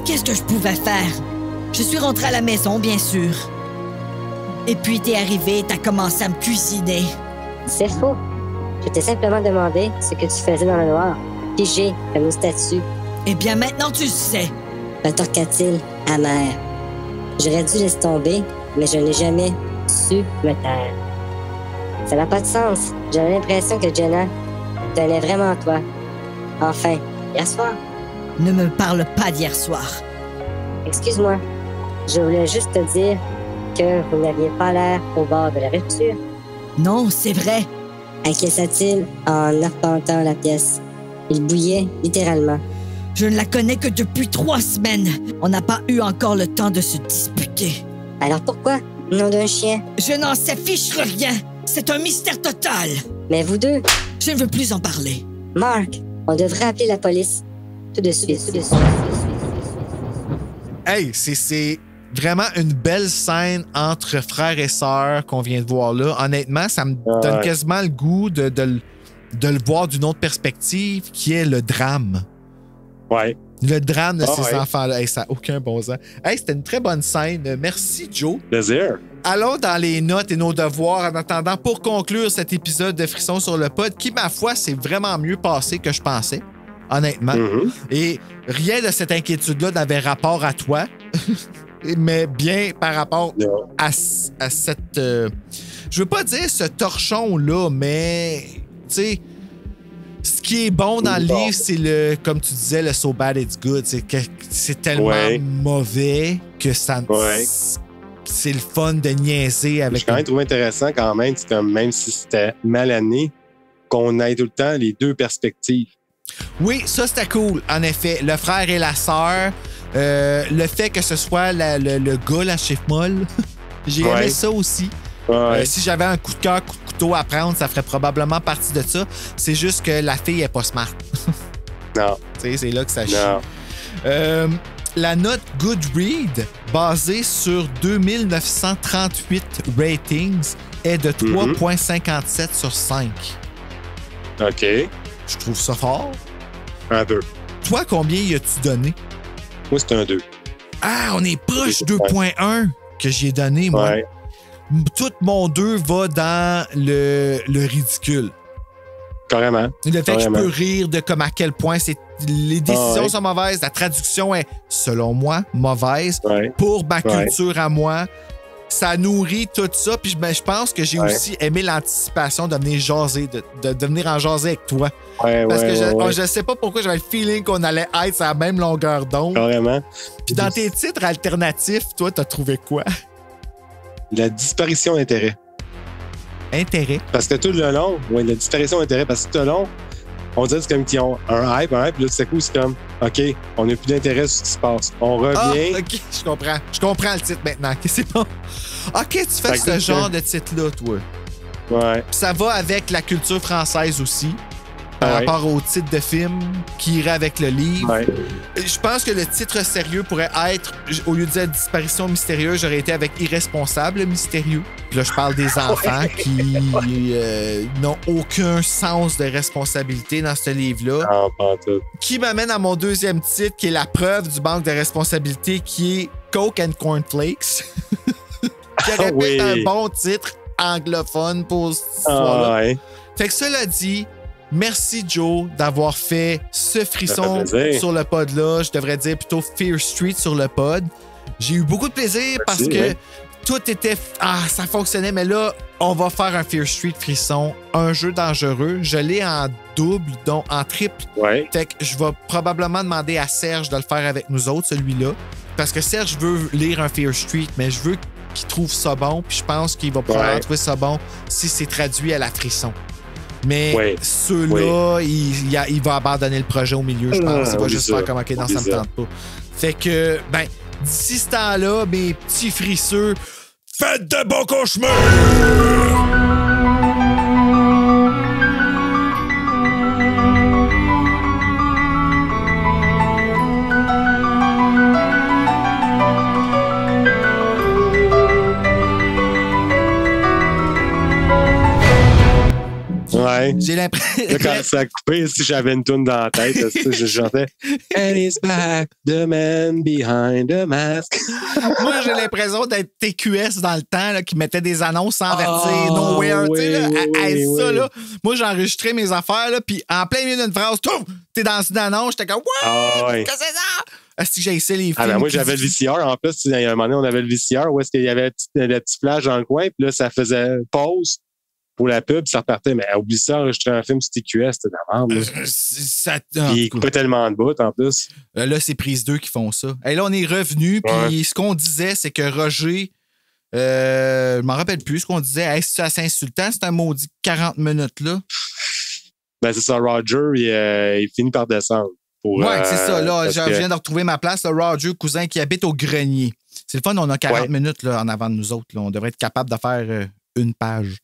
Qu'est-ce que je pouvais faire? Je suis rentrée à la maison, bien sûr. Et puis t'es arrivé et t'as commencé à me cuisiner. C'est faux. Je t'ai simplement demandé ce que tu faisais dans le noir, figé comme une statue. Eh bien, maintenant tu le sais. Retorqua-t-il, amer. J'aurais dû laisser tomber, mais je n'ai jamais su me taire. Ça n'a pas de sens. J'avais l'impression que Jenna tenait vraiment à toi. Enfin, hier soir. Ne me parle pas d'hier soir. Excuse-moi. Je voulais juste te dire que vous n'aviez pas l'air au bord de la rupture. Non, c'est vrai. Acquiesça-t-il en arpentant la pièce. Il bouillait littéralement. Je ne la connais que depuis 3 semaines. On n'a pas eu encore le temps de se disputer. Alors pourquoi? Nom d'un chien. Je n'en sais fiche rien. C'est un mystère total. Mais vous deux? Je ne veux plus en parler. Mark, on devrait appeler la police. Tout de suite. Hey, c'est vraiment une belle scène entre frères et sœurs qu'on vient de voir là. Honnêtement, ça me donne quasiment le goût de le voir d'une autre perspective, qui est le drame. Ouais. Le drame de ces enfants-là. Hey, ça n'a aucun bon sens. Hey, c'était une très bonne scène. Merci, Joe. Plaisir. Allons dans les notes et nos devoirs en attendant pour conclure cet épisode de Frisson sur le pod qui, ma foi, s'est vraiment mieux passé que je pensais, honnêtement. Mm-hmm. Et rien de cette inquiétude-là n'avait rapport à toi, mais bien par rapport à cette... je veux pas dire ce torchon-là, mais, tu sais... Ce qui est bon dans le livre, c'est le, comme tu disais, le So Bad It's Good. C'est tellement mauvais que ça. C'est le fun de niaiser avec. J'ai quand même trouvé intéressant quand même, c'est comme même si c'était mal amené, qu'on ait tout le temps les deux perspectives. Oui, ça c'était cool. En effet, le frère et la sœur, le fait que ce soit le gars, la chef molle, j'ai aimé ça aussi. Si j'avais un coup de cœur, coup de couteau à prendre, ça ferait probablement partie de ça. C'est juste que la fille est pas smart. Non. Tu sais, c'est là que ça chie. La note Goodread, basée sur 2938 ratings, est de 3,57 sur 5. OK. Je trouve ça fort. Un 2. Toi, combien y as-tu donné? Moi, c'est un 2. Ah, on est proche 2,1 que j'ai donné, moi. Ouais. Tout mon 2 va dans le ridicule. Carrément. Le fait que je peux rire de comme à quel point les décisions sont mauvaises, la traduction est, selon moi, mauvaise. Pour ma culture à moi, ça nourrit tout ça. Puis je pense que j'ai aussi aimé l'anticipation de venir jaser, de venir en jaser avec toi. Parce que je sais pas pourquoi j'avais le feeling qu'on allait être à la même longueur d'onde. Carrément. Puis dans tes titres alternatifs, toi, t'as trouvé quoi? La disparition d'intérêt. Intérêt? Parce que tout le long, la disparition d'intérêt, parce que tout le long, on dirait que c'est comme qu'ils ont un hype, puis là, tout à coup, c'est comme, OK, on n'a plus d'intérêt sur ce qui se passe. On revient. Ah, OK, je comprends. Je comprends le titre maintenant. OK, c'est bon. OK, tu fais ce genre de titre-là, toi. Ouais. Puis ça va avec la culture française aussi. Par rapport au titre de film qui irait avec le livre. Ouais. Je pense que le titre sérieux pourrait être, au lieu de dire disparition mystérieuse, j'aurais été avec irresponsable mystérieux. Puis là, je parle des enfants qui n'ont aucun sens de responsabilité dans ce livre-là. Non, pas tout. Qui m'amène à mon deuxième titre, qui est la preuve du manque de responsabilité, qui est Coke and Cornflakes. Qui aurait pu être un bon titre anglophone pour cette histoire-là. Fait que cela dit, merci, Joe, d'avoir fait ce frisson sur le pod-là. Je devrais dire plutôt Fear Street sur le pod. J'ai eu beaucoup de plaisir parce que tout était... Ah, ça fonctionnait, mais là, on va faire un Fear Street frisson, un jeu dangereux. Je l'ai en double, donc en triple. Fait que je vais probablement demander à Serge de le faire avec nous autres, celui-là. Parce que Serge veut lire un Fear Street, mais je veux qu'il trouve ça bon, puis je pense qu'il va pouvoir trouver ça bon si c'est traduit à la frisson. Mais ceux-là, il va abandonner le projet au milieu, je pense. Il va juste faire comme, OK, non, ça me tente pas. Fait que, d'ici ce temps-là, mes petits frisseux, faites de bons cauchemars! J'ai l'impression. Quand ça a coupé, si j'avais une toune dans la tête, je chantais And he's back, the man behind the mask. Moi, j'ai l'impression d'être TQS dans le temps, là, qui mettait des annonces sans vertir, nowhere, tu sais, ça, là. Moi, j'enregistrais mes affaires, là, puis en plein milieu d'une phrase, t'es dans une annonce, j'étais comme, qu'est-ce que c'est ça? Est-ce que j'ai essayé les films? Moi, j'avais le VCR. En plus, il y a un moment donné, on avait le VCR où est-ce qu'il y avait le petit flash dans le coin, puis là, ça faisait pause pour la pub, ça repartait. Mais oublie ça, enregistrer un film sur TQS, c'était de la merde. Il coupait tellement de bouts, en plus. Là, c'est Prise 2 qui font ça. Et là, on est revenu, puis ce qu'on disait, c'est que Roger, je m'en rappelle plus, ce qu'on disait, c'est assez insultant, c'est un maudit 40 minutes, là. C'est ça, Roger, il finit par descendre. C'est ça, là, je viens de retrouver ma place, là, Roger, cousin qui habite au grenier. C'est le fun, on a 40 minutes là, en avant de nous autres. Là. On devrait être capable de faire une page.